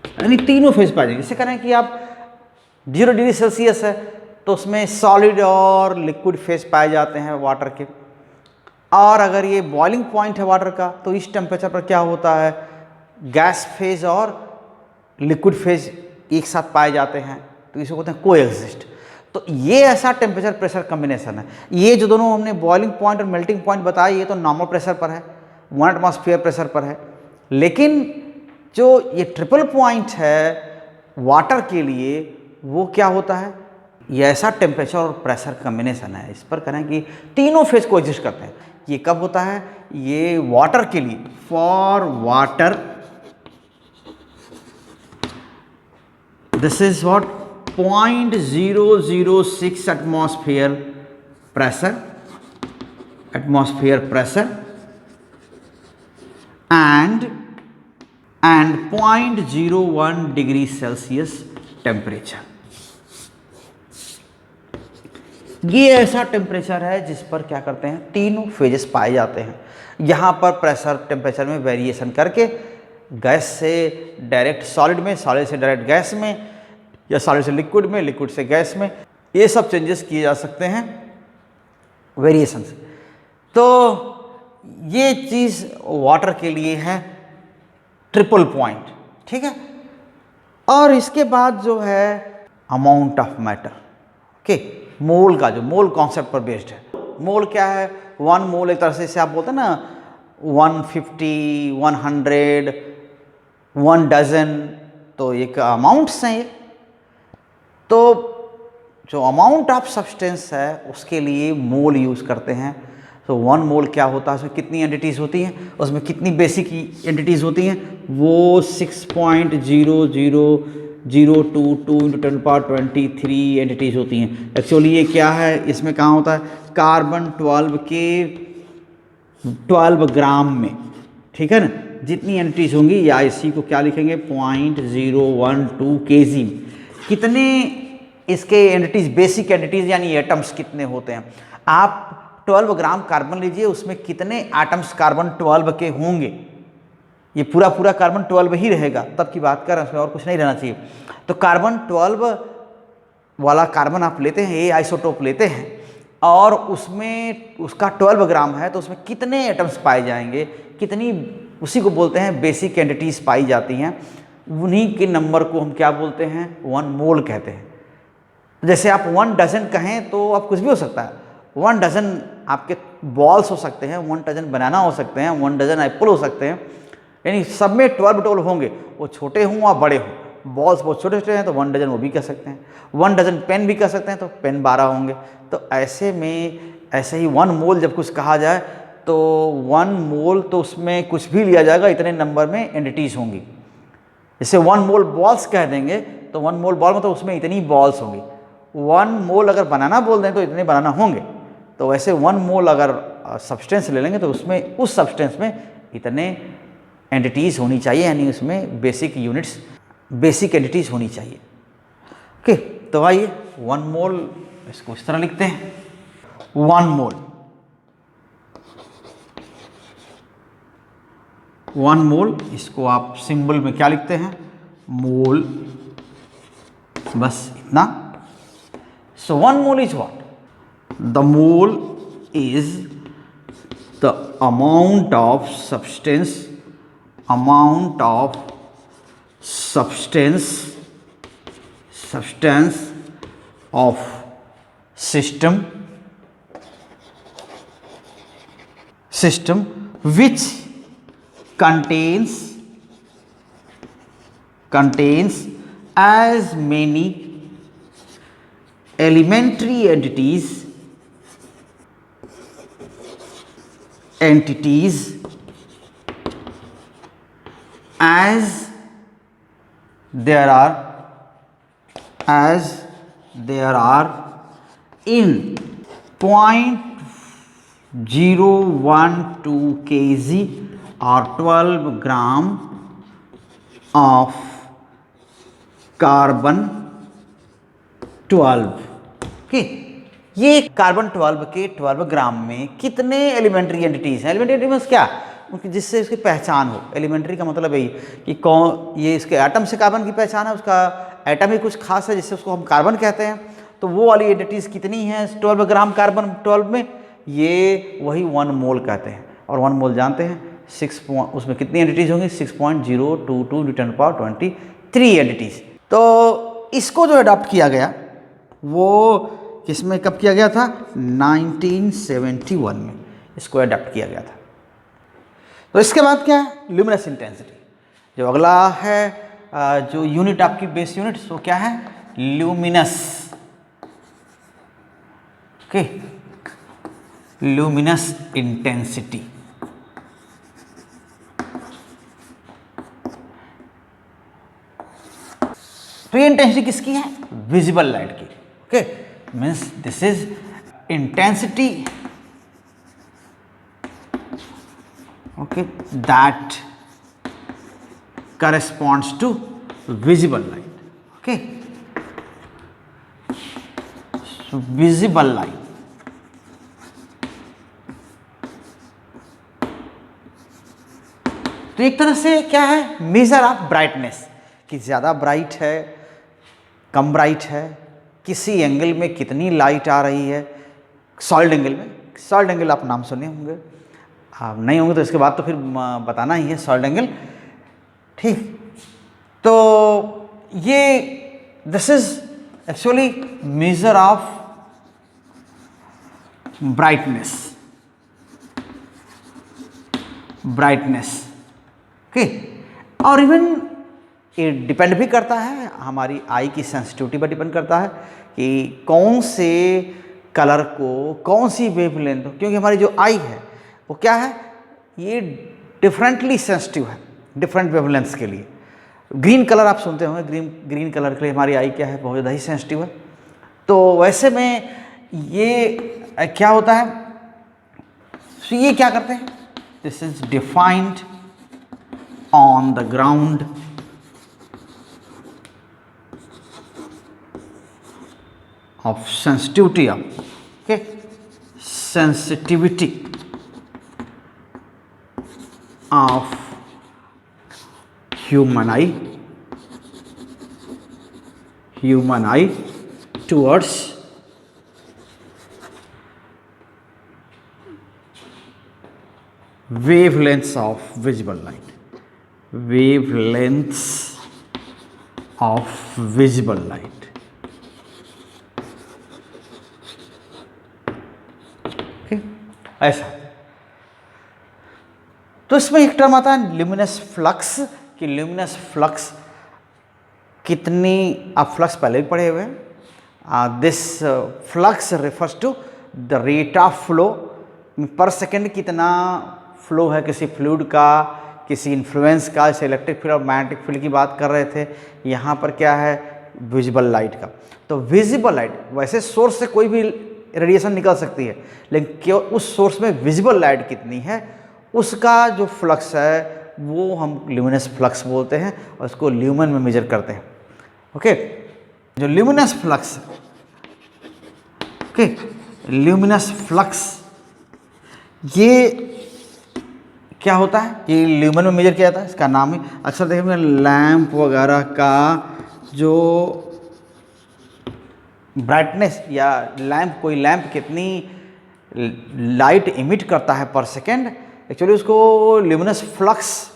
यानी तीनों फेज पाए जाएंगे। जैसे करें कि आप 0 डिग्री सेल्सियस है तो उसमें सॉलिड और लिक्विड फेज पाए जाते हैं वाटर के, और अगर ये बॉइलिंग पॉइंट है वाटर का तो इस टेम्परेचर पर क्या होता है, गैस फेज और लिक्विड फेज एक साथ पाए जाते हैं, तो इसे कहते हैं कोएग्जिस्ट। तो ये ऐसा टेम्परेचर प्रेशर कॉम्बिनेशन है। ये जो दोनों हमने बॉइलिंग पॉइंट और मेल्टिंग पॉइंट बताए, ये तो नॉर्मल प्रेशर पर है, 1 एटमॉस्फेयर प्रेशर पर है। लेकिन जो ये ट्रिपल पॉइंट है वाटर के लिए, वो क्या होता है, ये ऐसा टेम्परेचर और प्रेशर कॉम्बिनेशन है, इस पर करें कि तीनों फेज को एग्जिस्ट करते हैं। ये कब होता है, ये वाटर के लिए, for water this is what 0.006 atmosphere pressure and 0.01 degree Celsius temperature। ये ऐसा टेम्परेचर है जिस पर क्या करते हैं, तीनों फेजेस पाए जाते हैं। यहाँ पर प्रेशर टेम्परेचर में वेरिएशन करके गैस से डायरेक्ट सॉलिड में, सॉलिड से डायरेक्ट गैस में, या सॉलिड से लिक्विड में, लिक्विड से गैस में, ये सब चेंजेस किए जा सकते हैं वेरिएशन से। तो ये चीज़ वाटर के लिए है ट्रिपल पॉइंट, ठीक है। और इसके बाद जो है अमाउंट ऑफ मैटर, ओके, मोल का, जो मोल कॉन्सेप्ट पर बेस्ड है। मोल क्या है, 1 मोल एक तरह से आप बोलते हैं ना 150, 100, 1 डजन, तो एक अमाउंट्स हैं ये। तो जो अमाउंट ऑफ सब्सटेंस है उसके लिए मोल यूज़ करते हैं। तो 1 मोल क्या होता है, उसमें कितनी एंटिटीज़ होती हैं, उसमें कितनी बेसिक एंटिटीज़ होती हैं, वो 6.0002 × 10⁻23 एंटिटीज़ होती हैं। एक्चुअली ये क्या है, इसमें कहाँ होता है, कार्बन 12 के 12 ग्राम में, ठीक है ना, जितनी एंटिटीज़ होंगी, या इसी को क्या लिखेंगे 0.012 kg। कितने इसके एंटिटीज़, बेसिक एंटिटीज़ यानी एटम्स कितने होते हैं। आप 12 ग्राम कार्बन लीजिए, उसमें कितने एटम्स कार्बन 12 के होंगे, ये पूरा कार्बन 12 ही रहेगा, तब की बात कर रहे हैं, उसमें और कुछ नहीं रहना चाहिए। तो कार्बन 12 वाला कार्बन आप लेते हैं, ये आइसोटोप लेते हैं, और उसमें उसका 12 ग्राम है, तो उसमें कितने एटम्स पाए जाएंगे, कितनी, उसी को बोलते हैं बेसिक एंटिटीज़ पाई जाती हैं। उन्हीं के नंबर को हम क्या बोलते हैं, 1 मोल कहते हैं। जैसे आप 1 डजन कहें तो अब कुछ भी हो सकता है, 1 डजन आपके बॉल्स हो सकते हैं, 1 डजन बनाना हो सकते हैं, 1 डजन एप्पल हो सकते हैं, यानी सब में 12 होंगे, वो छोटे हों या बड़े हों। बॉल्स बहुत छोटे छोटे हैं तो 1 डजन वो भी कर सकते हैं, 1 डजन पेन भी कर सकते हैं, तो पेन 12 होंगे। तो ऐसे में ऐसे ही 1 मोल जब कुछ कहा जाए तो 1 मोल तो उसमें कुछ भी लिया जाएगा, इतने नंबर में एंटिटीज़ होंगी। जैसे 1 मोल बॉल्स कह देंगे तो 1 मोल बॉल मतलब उसमें इतनी बॉल्स होंगी। 1 मोल अगर बनाना बोल दें तो इतने बनाना होंगे। तो वैसे 1 मोल अगर सब्सटेंस ले लेंगे तो उसमें, उस सब्सटेंस में इतने एंटिटीज़ होनी चाहिए, यानी उसमें बेसिक यूनिट्स, बेसिक एंटिटीज़ होनी चाहिए। ओके, तो आइए 1 मोल इसको इस तरह लिखते हैं, 1 मोल, 1 मोल, इसको आप सिंबल में क्या लिखते हैं, मोल, बस इतना। So 1 mole is what? The mole is the amount of substance substance of system which contains as many elementary entities as there are in 0.012 kg or 12 gram of carbon 12 okay. ये carbon 12 के 12 ग्राम में कितने elementary entities हैं? Elementary entities क्या, जिससे उसकी पहचान हो। एलिमेंट्री का मतलब यही कि कौन, ये इसके एटम से कार्बन की पहचान है, उसका एटम ही कुछ खास है जिससे उसको हम कार्बन कहते हैं। तो वो वाली एंटिटीज कितनी हैं 12 ग्राम कार्बन 12 में? ये वही 1 मोल कहते हैं। और 1 मोल जानते हैं 6, उसमें कितनी एंटिटीज होंगी? 6.022 न्यूटन पावर 23 एंटिटीज। तो इसको जो अडॉप्ट किया गया वो किसमें, कब किया गया था? 1971 में इसको अडॉप्ट किया गया था। तो इसके बाद क्या है? Luminous intensity. जो अगला है जो यूनिट आपकी बेस यूनिट, वो क्या है? ल्यूमिनस। Okay, luminous intensity. तो ये इंटेंसिटी किसकी है? विजिबल लाइट की। Okay, means this is intensity, okay, that corresponds to visible light. Okay, so visible light, तो एक तरह से क्या है? मेजर ऑफ ब्राइटनेस, कि ज़्यादा ब्राइट है, कम ब्राइट है, किसी एंगल में कितनी लाइट आ रही है। सॉलिड एंगल में, सॉलिड एंगल आप नाम सुने होंगे, आप नहीं होंगे तो इसके बाद तो फिर बताना ही है सॉलिड एंगल। ठीक, तो ये this is actually measure of brightness, okay. और इवन ये डिपेंड भी करता है हमारी आई की सेंसिटिविटी पर, डिपेंड करता है कि कौन से कलर को कौन सी वेवलेंथ, क्योंकि हमारी जो आई है वो क्या है? ये डिफरेंटली सेंसिटिव है डिफरेंट वेवलेंथ्स के लिए। ग्रीन कलर आप सुनते होंगे, ग्रीन कलर के लिए हमारी आई क्या है? बहुत ज़्यादा ही सेंसिटिव है। तो वैसे में ये क्या होता है? तो ये क्या करते हैं? This is defined on the ground of sensitivity of, okay, sensitivity of human eye towards wavelengths of visible light, wavelengths of visible light, okay, ऐसा। तो इसमें एक टर्म आता है ल्यूमिनस फ्लक्स, कि ल्यूमिनस फ्लक्स कितनी, आप फ्लक्स पहले भी पढ़े हुए हैं। This flux refers to the rate of flow per second, कितना फ्लो है किसी फ्लूइड का, किसी इन्फ्लुएंस का। जैसे इलेक्ट्रिक फील्ड और मैग्नेटिक फील्ड की बात कर रहे थे, यहाँ पर क्या है? विजिबल लाइट का। तो विजिबल लाइट, वैसे सोर्स से कोई भी रेडिएशन निकल सकती है, लेकिन क्यों उस सोर्स में विजिबल लाइट कितनी है, उसका जो फ्लक्स है वो हम ल्यूमिनस फ्लक्स बोलते हैं, और उसको ल्यूमन में मेजर करते हैं। ओके, जो luminous flux, okay, luminous flux ये क्या होता है? ये ल्यूमन में मेजर किया जाता है। इसका नाम ही अक्सर देखेंगे लैंप वगैरह का जो ब्राइटनेस, या लैंप, कोई लैंप कितनी लाइट इमिट करता है पर सेकेंड, एक्चुअली उसको ल्यूमिनस फ्लक्स,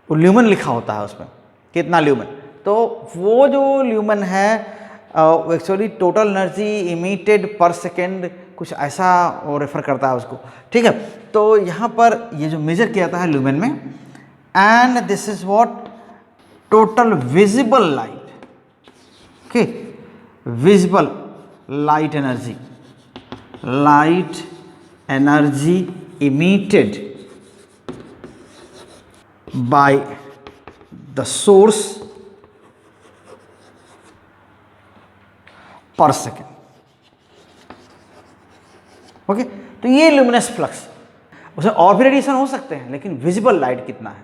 वो ल्यूमन लिखा होता है उसमें। कितना ल्यूमेन, तो वो जो ल्यूमेन है एक्चुअली टोटल एनर्जी इमिटेड पर सेकेंड, कुछ ऐसा वो रेफर करता है उसको, ठीक है। तो यहाँ पर ये जो मेजर किया जाता है ल्यूमेन में, and this is what total visible light, okay, visible light energy emitted by the source पर सेकेंड, ओके। तो ये ल्यूमिनस फ्लक्स, उसमें और भी रेडिएशन हो सकते हैं लेकिन विजिबल लाइट कितना है,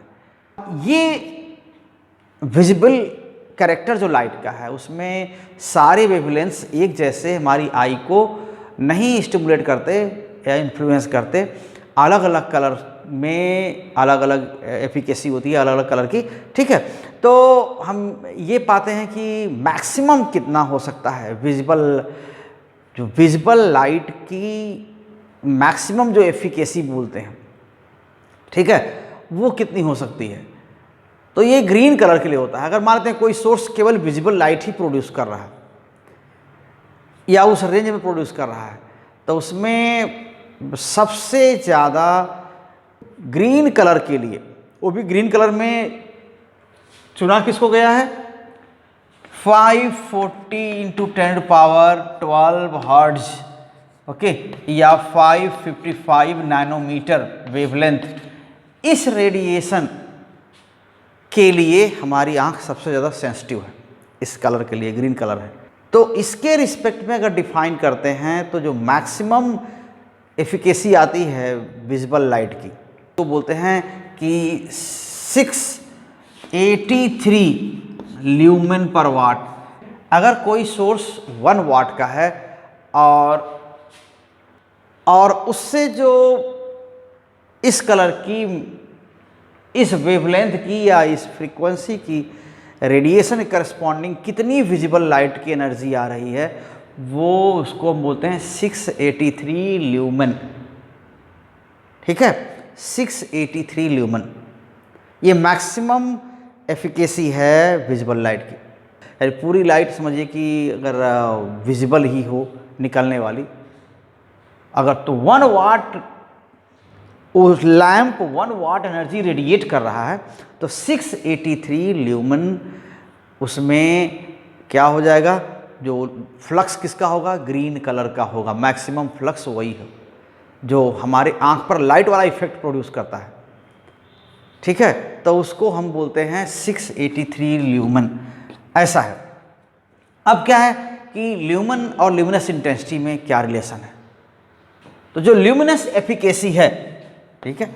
ये विजिबल कैरेक्टर जो लाइट का है उसमें सारे वेवलेंथ्स एक जैसे हमारी आई को नहीं स्टिमुलेट करते या इन्फ्लुएंस करते, अलग अलग कलर में अलग अलग एफिकेसी होती है अलग अलग कलर की, ठीक है। तो हम ये पाते हैं कि मैक्सिमम कितना हो सकता है विजिबल लाइट की मैक्सिमम जो एफिकेसी बोलते हैं, ठीक है, वो कितनी हो सकती है। तो ये ग्रीन कलर के लिए होता है। अगर मान लेते हैं कोई सोर्स केवल विजिबल लाइट ही प्रोड्यूस कर रहा है या उस रेंज में प्रोड्यूस कर रहा है, तो उसमें सबसे ज़्यादा ग्रीन कलर के लिए, वो भी ग्रीन कलर में चुना किसको गया है, 540 × 10⁻12 हर्ट्ज, ओके, या 555 नैनोमीटर वेवलेंथ। इस रेडिएशन के लिए हमारी आंख सबसे ज़्यादा सेंसिटिव है, इस कलर के लिए ग्रीन कलर है। तो इसके रिस्पेक्ट में अगर डिफाइन करते हैं तो जो मैक्सिमम एफिकेसी आती है विजिबल लाइट की, तो बोलते हैं कि 683 ल्यूमेन पर वाट। अगर कोई सोर्स 1 वाट का है और उससे जो इस कलर की, इस वेवलेंथ की या इस फ्रीक्वेंसी की रेडिएशन करस्पॉन्डिंग कितनी विजिबल लाइट की एनर्जी आ रही है, वो उसको हम बोलते हैं 683 ल्यूमेन, ठीक है, 683 ल्यूमेन। ये मैक्सिमम एफिकेसी है विजिबल लाइट की। यानी पूरी लाइट समझिए कि अगर विजिबल ही हो निकलने वाली, अगर तो 1 वाट उस लैंप 1 वाट एनर्जी रेडिएट कर रहा है तो 683 ल्यूमेन उसमें क्या हो जाएगा, जो फ्लक्स किसका होगा, ग्रीन कलर का होगा। मैक्सिमम फ्लक्स वही है जो हमारे आंख पर लाइट वाला इफेक्ट प्रोड्यूस करता है, ठीक है। तो उसको हम बोलते हैं 683 ल्यूमेन, ऐसा है। अब क्या है कि ल्यूमेन और ल्यूमिनस इंटेंसिटी में क्या रिलेशन है। तो जो ल्यूमिनस एफिकेसी है, ठीक है,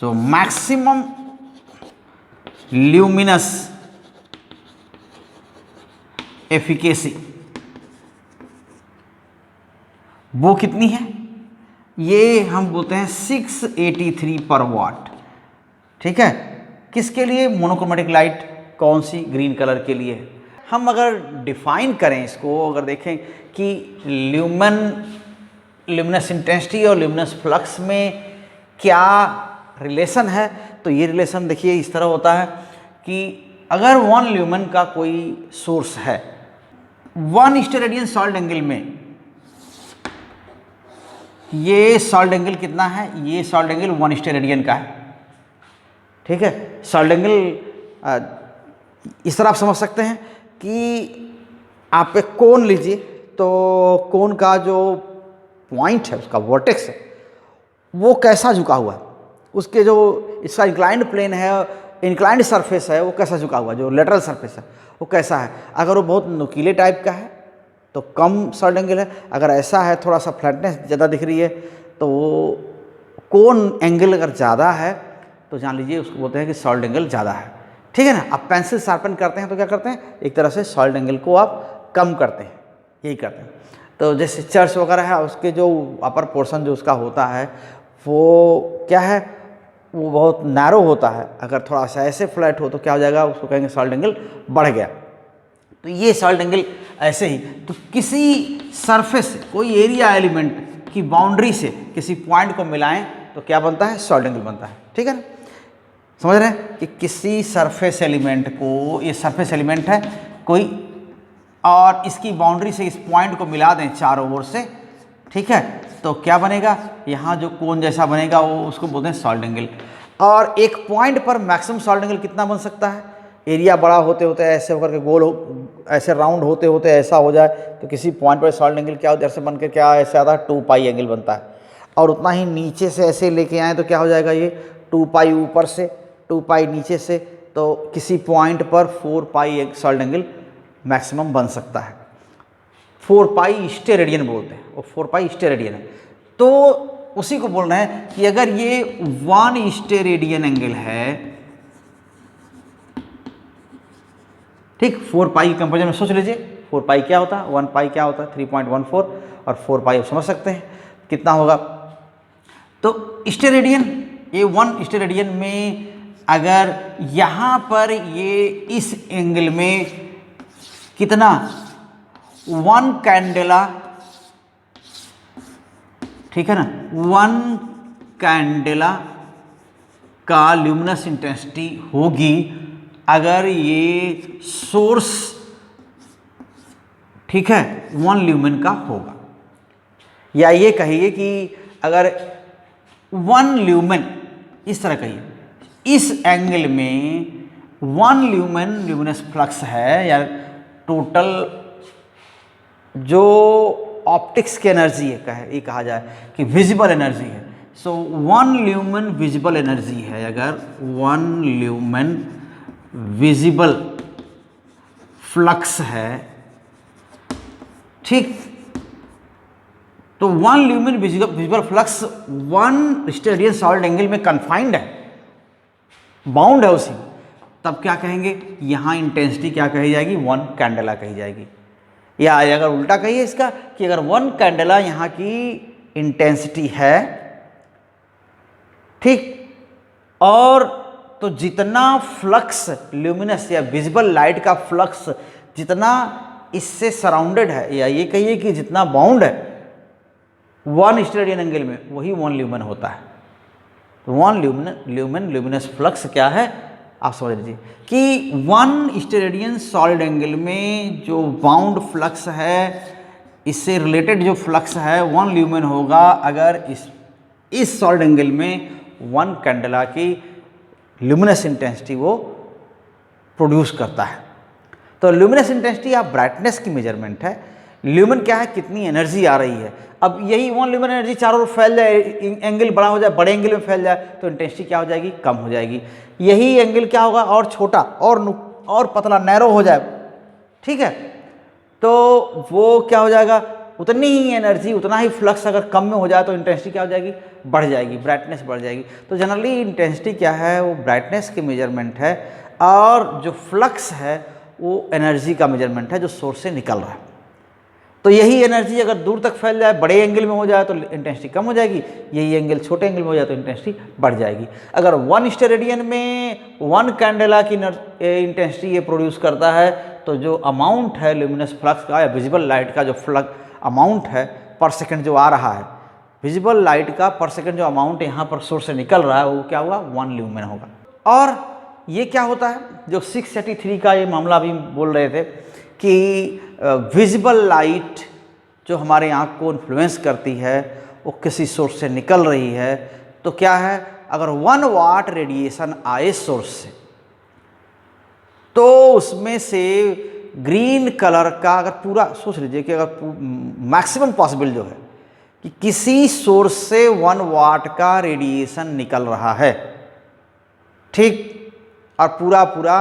सो मैक्सिमम ल्यूमिनस एफिकेसी वो कितनी है, ये हम बोलते हैं 683 पर वाट, ठीक है। किसके लिए, मोनोक्रोमेटिक लाइट, कौन सी, ग्रीन कलर के लिए। हम अगर डिफाइन करें इसको, अगर देखें कि ल्यूमिनस इंटेंसिटी और ल्यूमिनस फ्लक्स में क्या रिलेशन है, तो ये रिलेशन देखिए इस तरह होता है कि अगर 1 ल्यूमेन का कोई सोर्स है 1 स्टेरेडियन सॉल्ट एंगल में, ये सॉल्ट एंगल कितना है, ये सॉल्ट एंगल 1 स्टेरेडियन का है, ठीक है। सॉल्ट एंगल इस तरह आप समझ सकते हैं कि आप एक कोन लीजिए, तो कोन का जो पॉइंट है, उसका वर्टेक्स है, वो कैसा झुका हुआ है, उसके जो इसका इंक्लाइंड प्लेन है, इंक्लाइंड सरफेस है, वो कैसा झुका हुआ है, जो लेटरल सरफेस है वो कैसा है। अगर वो बहुत नुकीले टाइप का है तो कम सॉल्ट एंगल है, अगर ऐसा है थोड़ा सा फ्लैटनेस ज़्यादा दिख रही है, तो वो कोन एंगल अगर ज़्यादा है तो जान लीजिए उसको बोलते हैं कि सॉल्ट एंगल ज़्यादा है, ठीक है ना। आप पेंसिल शार्पन करते हैं तो क्या करते हैं, एक तरह से सॉल्ट एंगल को आप कम करते हैं, यही करते हैं। तो जैसे चर्च वगैरह है, उसके जो अपर पोर्शन जो उसका होता है वो क्या है, वो बहुत नैरो होता है। अगर थोड़ा सा ऐसे फ्लैट हो तो क्या हो जाएगा, उसको कहेंगे सॉल्ट एंगल बढ़ गया। तो ये सॉल्ट एंगल ऐसे ही, तो किसी सरफेस से, कोई एरिया एलिमेंट की बाउंड्री से किसी पॉइंट को मिलाएं तो क्या बनता है, सॉल्ट एंगल बनता है, ठीक है ना। समझ रहे हैं कि किसी सरफेस एलिमेंट को, ये सरफेस एलिमेंट है कोई, और इसकी बाउंड्री से इस पॉइंट को मिला दें चारों ओर से, ठीक है, तो क्या बनेगा, यहाँ जो कोन जैसा बनेगा वो उसको बोलते हैं सॉलिड एंगल। और एक पॉइंट पर मैक्सिमम सॉलिड एंगल कितना बन सकता है, एरिया बड़ा होते होते ऐसे होकर के गोल हो, ऐसे राउंड होते होते ऐसा हो जाए तो किसी पॉइंट पर सॉलिड एंगल क्या हो, जैसे बनकर क्या ऐसे आता है 2 पाई एंगल बनता है। और उतना ही नीचे से ऐसे लेके आए तो क्या हो जाएगा, ये 2 पाई ऊपर से 2 पाई नीचे से, तो किसी पॉइंट पर 4 पाई एक सॉलिड एंगल मैक्सिमम बन सकता है। 4 पाई स्टेरेडियन बोलते हैं, वो 4 पाई स्टेरेडियन है। तो उसी को बोल रहे हैं कि अगर ये 1 स्टेरेडियन एंगल है, ठीक, 4 पाई कंपेरिजन में सोच लीजिए 4 पाई क्या होता है, 1 पाई क्या होता है 3.14, और 4 पाई आप समझ सकते हैं कितना होगा। तो स्टेरेडियन, ये 1 स्टेरेडियन में अगर यहाँ पर ये इस एंगल में कितना 1 कैंडेला, ठीक है ना, 1 कैंडेला का ल्यूमिनस इंटेंसिटी होगी अगर ये सोर्स, ठीक है, 1 ल्यूमेन का होगा। या ये कहिए कि अगर 1 ल्यूमेन, इस तरह कहिए, इस एंगल में 1 ल्यूमेन ल्यूमिनस फ्लक्स है, या टोटल जो ऑप्टिक्स की एनर्जी है, ये कहा जाए कि विजिबल एनर्जी है। सो 1 ल्यूमेन विजिबल एनर्जी है, अगर 1 ल्यूमेन विजिबल फ्लक्स है, ठीक, तो 1 lumen visible flux 1 steradian solid angle में कन्फाइंड है, बाउंड है उसी, तब क्या कहेंगे, यहाँ इंटेंसिटी क्या कही जाएगी, 1 कैंडेला कही जाएगी। या अगर उल्टा कहिए इसका कि अगर 1 कैंडेला यहाँ की इंटेंसिटी है, ठीक, और तो जितना फ्लक्स ल्यूमिनस या विजिबल लाइट का फ्लक्स जितना इससे सराउंडेड है, या ये कहिए कि जितना बाउंड है 1 स्टेरेडियन एंगल में, वही 1 ल्यूमेन होता है। 1 ल्यूमेन ल्यूमिनस फ्लक्स क्या है, आप समझ लीजिए कि 1 स्टेरेडियन सॉलिड एंगल में जो बाउंड फ्लक्स है, इससे रिलेटेड जो फ्लक्स है 1 ल्यूमेन होगा अगर इस सॉलिड एंगल में 1 कैंडेला की ल्यूमिनस इंटेंसिटी वो प्रोड्यूस करता है। तो ल्यूमिनस इंटेंसिटी या ब्राइटनेस की मेजरमेंट है। ल्यूमिन क्या है, कितनी एनर्जी आ रही है। अब यही 1 ल्यूमिन एनर्जी चारों ओर फैल जाए, एंगल बड़ा हो जाए, बड़े एंगल में फैल जाए, तो इंटेंसिटी क्या हो जाएगी, कम हो जाएगी। यही एंगल क्या होगा, और छोटा और पतला नैरो हो जाए, ठीक है, तो वो क्या हो जाएगा, उतनी ही एनर्जी, उतना ही फ्लक्स अगर कम में हो जाए तो इंटेंसिटी क्या हो जाएगी, बढ़ जाएगी, ब्राइटनेस बढ़ जाएगी। तो जनरली इंटेंसिटी क्या है, वो ब्राइटनेस की मेजरमेंट है, और जो फ्लक्स है वो एनर्जी का मेजरमेंट है जो सोर्स से निकल रहा है। तो यही एनर्जी अगर दूर तक फैल जाए, बड़े एंगल में हो जाए तो इंटेंसिटी कम हो जाएगी, यही एंगल छोटे एंगल में हो जाए तो इंटेंसिटी बढ़ जाएगी। अगर 1 स्टेरेडियन में 1 कैंडेला की इंटेंसिटी ये प्रोड्यूस करता है, तो जो अमाउंट है ल्यूमिनस फ्लक्स का या विजिबल लाइट का जो अमाउंट है पर सेकंड जो आ रहा है, विजिबल लाइट का पर सेकंड जो अमाउंट यहाँ पर सोर्स से निकल रहा है, वो क्या होगा, 1 ल्यूमेन होगा। और ये क्या होता है, जो 683 का ये मामला अभी बोल रहे थे कि विजिबल लाइट जो हमारे आँख को इन्फ्लुएंस करती है वो किसी सोर्स से निकल रही है, तो क्या है, अगर 1 वाट रेडिएशन आए सोर्स से, तो उसमें से ग्रीन कलर का, अगर पूरा सोच लीजिए कि अगर मैक्सिमम पॉसिबल जो है कि किसी सोर्स से 1 वाट का रेडिएशन निकल रहा है, ठीक, और पूरा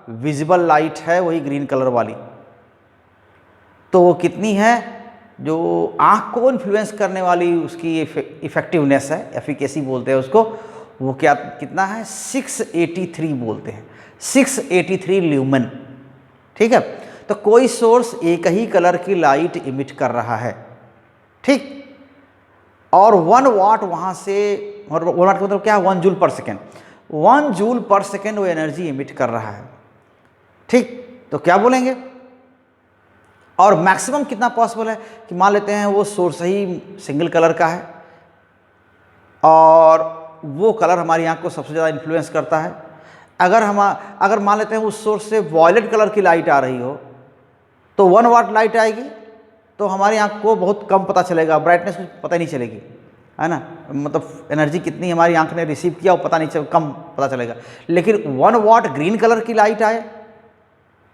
विजिबल लाइट है वही ग्रीन कलर वाली, तो वो कितनी है, जो आँख को इन्फ्लुएंस करने वाली उसकी इफेक्टिवनेस है, एफिकेसी बोलते हैं उसको, वो क्या कितना है, 683 बोलते हैं, 683 ल्यूमेन, ठीक है। तो कोई सोर्स एक ही कलर की लाइट इमिट कर रहा है, ठीक, और 1 वाट वहाँ से, और 1 वाट का मतलब क्या है, 1 जूल पर सेकेंड, 1 जूल पर सेकेंड वो एनर्जी इमिट कर रहा है, ठीक। तो क्या बोलेंगे, और मैक्सिमम कितना पॉसिबल है कि मान लेते हैं वो सोर्स ही सिंगल कलर का है और वो कलर हमारी आँख को सबसे ज़्यादा इन्फ्लुएंस करता है, अगर मान लेते हैं उस सोर्स से वॉयलेट कलर की लाइट आ रही हो तो 1 वाट लाइट आएगी, तो हमारी आँख को बहुत कम पता चलेगा, ब्राइटनेस कुछ पता ही नहीं चलेगी, है ना, मतलब एनर्जी कितनी हमारी आँख ने रिसीव किया वो पता नहीं चल, कम पता चलेगा। लेकिन 1 वाट ग्रीन कलर की लाइट आए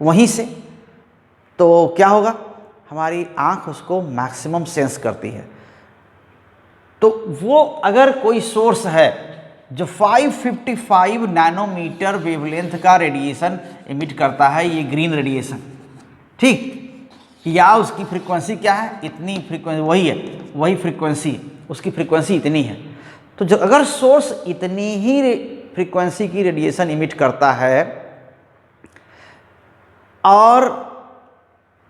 वहीं से, तो क्या होगा, हमारी आँख उसको मैक्सिमम सेंस करती है। तो वो अगर कोई सोर्स है जो 555 नैनोमीटर वेवलेंथ का रेडिएशन इमिट करता है, ये ग्रीन रेडिएशन, ठीक, या उसकी फ्रीक्वेंसी क्या है, इतनी फ्रीक्वेंसी, वही है, वही फ्रीक्वेंसी, उसकी फ्रीक्वेंसी इतनी है, तो जो अगर सोर्स इतनी ही फ्रीक्वेंसी की रेडिएशन इमिट करता है और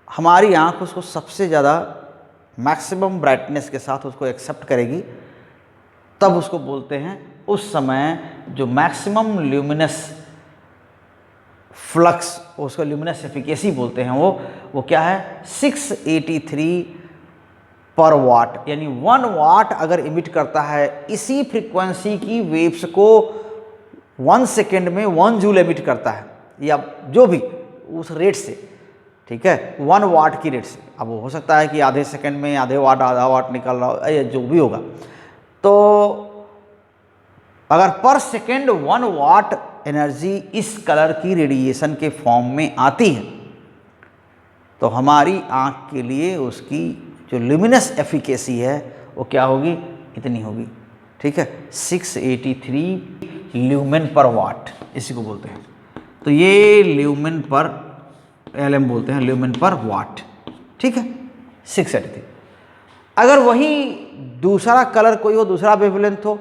हमारी आँख उसको सबसे ज़्यादा मैक्सिमम ब्राइटनेस के साथ उसको एक्सेप्ट करेगी, तब उसको बोलते हैं, उस समय जो मैक्सिमम ल्यूमिनस फ्लक्स, उसको ल्यूमिनस एफिकेसी बोलते हैं, वो क्या है, 683 पर वाट, यानी 1 वाट अगर इमिट करता है इसी फ्रीक्वेंसी की वेव्स को 1 सेकेंड में 1 जूल इमिट करता है, या जो भी उस रेट से, ठीक है, 1 वाट की रेट से। अब वो हो सकता है कि आधे सेकंड में आधा वाट निकल रहा हो, या जो भी होगा। तो अगर पर सेकंड 1 वाट एनर्जी इस कलर की रेडिएशन के फॉर्म में आती है, तो हमारी आँख के लिए उसकी जो ल्यूमिनस एफिकेसी है वो क्या होगी, इतनी होगी, ठीक है, 683 ल्यूमेन पर वाट, इसी को बोलते हैं। तो ये ल्यूमेन पर, LM बोलते हैं, ल्यूमेन पर वाट, ठीक है, 683। अगर वही दूसरा कलर कोई हो, दूसरा वेवलेंथ हो,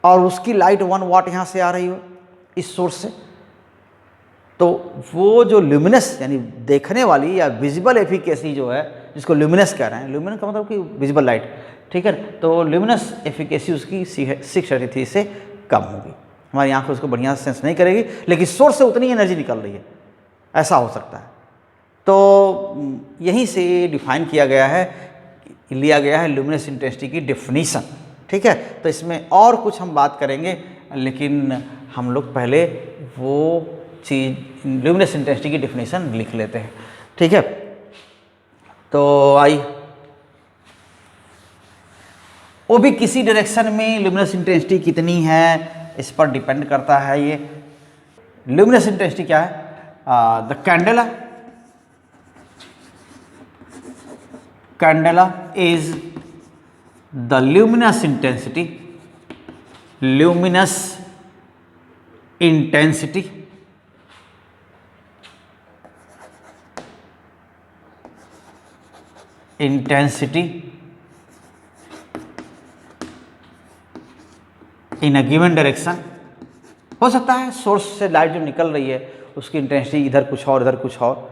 और उसकी लाइट 1 वाट यहाँ से आ रही हो इस सोर्स से, तो वो जो ल्यूमिनस यानी देखने वाली या विजिबल एफिकेसी जो है, जिसको ल्यूमिनस कह रहे हैं, ल्यूमिनस का मतलब कि विजिबल लाइट, ठीक है, तो ल्यूमिनस एफिकेसी उसकी 683 से कम होगी, हमारी आँख उसको बढ़िया सेंस नहीं करेगी, लेकिन सोर्स से उतनी एनर्जी निकल रही है, ऐसा हो सकता है। तो यहीं से डिफाइन किया गया है, लिया गया है ल्यूमिनस इंटेंसिटी की डेफिनीशन, ठीक है। तो इसमें और कुछ हम बात करेंगे, लेकिन हम लोग पहले वो चीज़ ल्यूमिनस इंटेंसिटी की डेफिनेशन लिख लेते हैं, ठीक है। तो आई वो भी किसी डायरेक्शन में ल्यूमिनस इंटेंसिटी कितनी है इस पर डिपेंड करता है। ये ल्यूमिनस इंटेंसिटी क्या है, the candela is the luminous intensity in a given direction. हो सकता है सोर्स से लाइट जो निकल रही है उसकी इंटेंसिटी इधर कुछ और इधर कुछ और,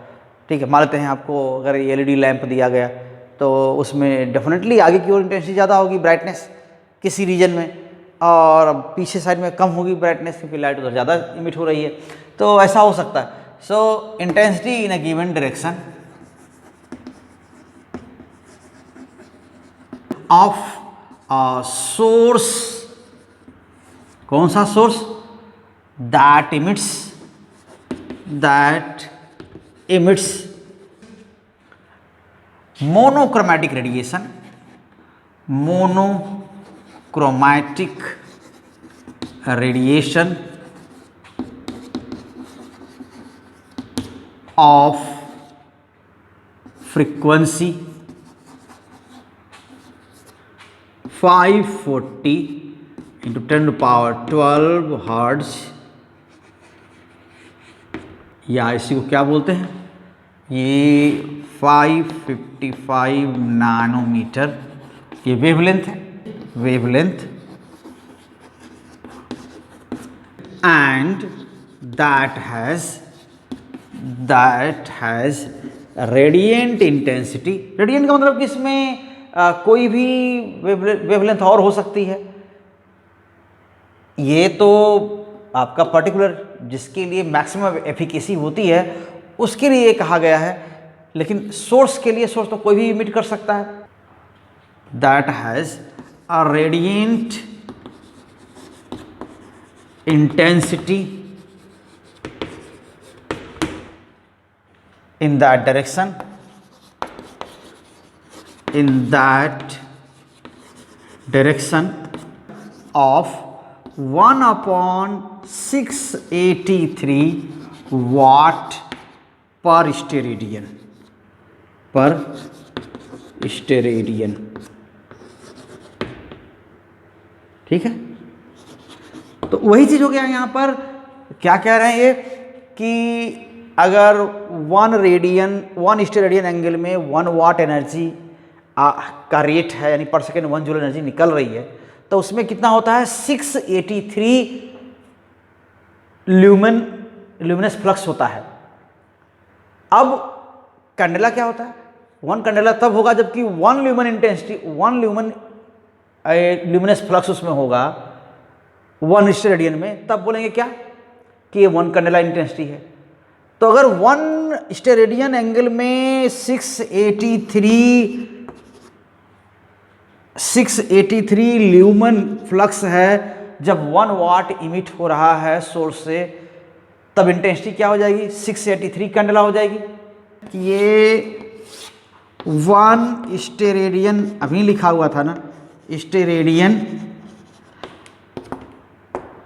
ठीक है। मान लेते हैं आपको अगर LED लैंप दिया गया तो उसमें डेफिनेटली आगे की ओर इंटेंसिटी ज़्यादा होगी ब्राइटनेस किसी रीजन में, और पीछे साइड में कम होगी ब्राइटनेस क्योंकि लाइट उधर ज़्यादा इमिट हो रही है, तो ऐसा हो सकता है। सो intensity in a given direction of source, कौन सा source, that emits monochromatic radiation of frequency 540 into 10 to the power 12 hertz, या इसी को क्या बोलते हैं, ये 555 नैनोमीटर, ये वेवलेंथ है, wavelength, and that has radiant intensity. Radiant का मतलब कि इसमें कोई भी वेवलेंथ और हो सकती है, ये तो आपका पर्टिकुलर जिसके लिए मैक्सिमम एफिकेसी होती है उसके लिए ये कहा गया है, लेकिन सोर्स के लिए, सोर्स तो कोई भी इमिट कर सकता है। That has a radiant intensity in that direction, of 1/683 watt per steradian, ठीक है। तो वही चीज हो गया यहाँ पर। क्या कह रहे हैं ये कि अगर 1 स्टेरेडियन एंगल में 1 वाट एनर्जी का रेट है, यानी पर सेकेंड 1 जूल एनर्जी निकल रही है, तो उसमें कितना होता है 683 ल्यूमिनस फ्लक्स होता है। अब कैंडेला क्या होता है, 1 कैंडेला तब होगा जबकि 1 ल्यूमन इंटेंसिटी, 1 ल्यूमिनस फ्लक्स उसमें होगा 1 स्टेरेडियन में, तब बोलेंगे क्या कि ये 1 कैंडेला इंटेंसिटी है। तो अगर 1 स्टेरेडियन एंगल में 683 ल्यूमन फ्लक्स है, जब 1 वाट इमिट हो रहा है सोर्स से, तब इंटेंसिटी क्या हो जाएगी 683 कैंडेला हो जाएगी। ये 1 स्टेरेडियन अभी लिखा हुआ था ना, स्टेरेडियन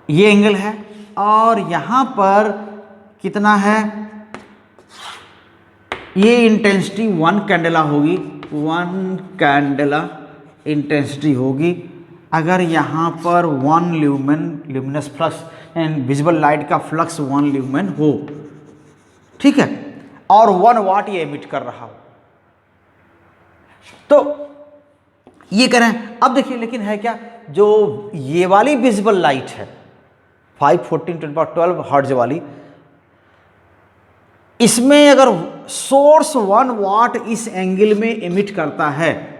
ये एंगल है, और यहां पर कितना है, ये इंटेंसिटी 1 कैंडेला होगी, 1 कैंडेला इंटेंसिटी होगी अगर यहाँ पर 1 luminous flux and visible light का फ्लक्स 1 ल्यूमेन हो, ठीक है, और 1 वाट ये एमिट कर रहा हो। तो ये करें। अब देखिए लेकिन है क्या, जो ये वाली विजिबल लाइट है 514 हर्ट्ज वाली, इसमें अगर सोर्स 1 वाट इस एंगल में एमिट करता है,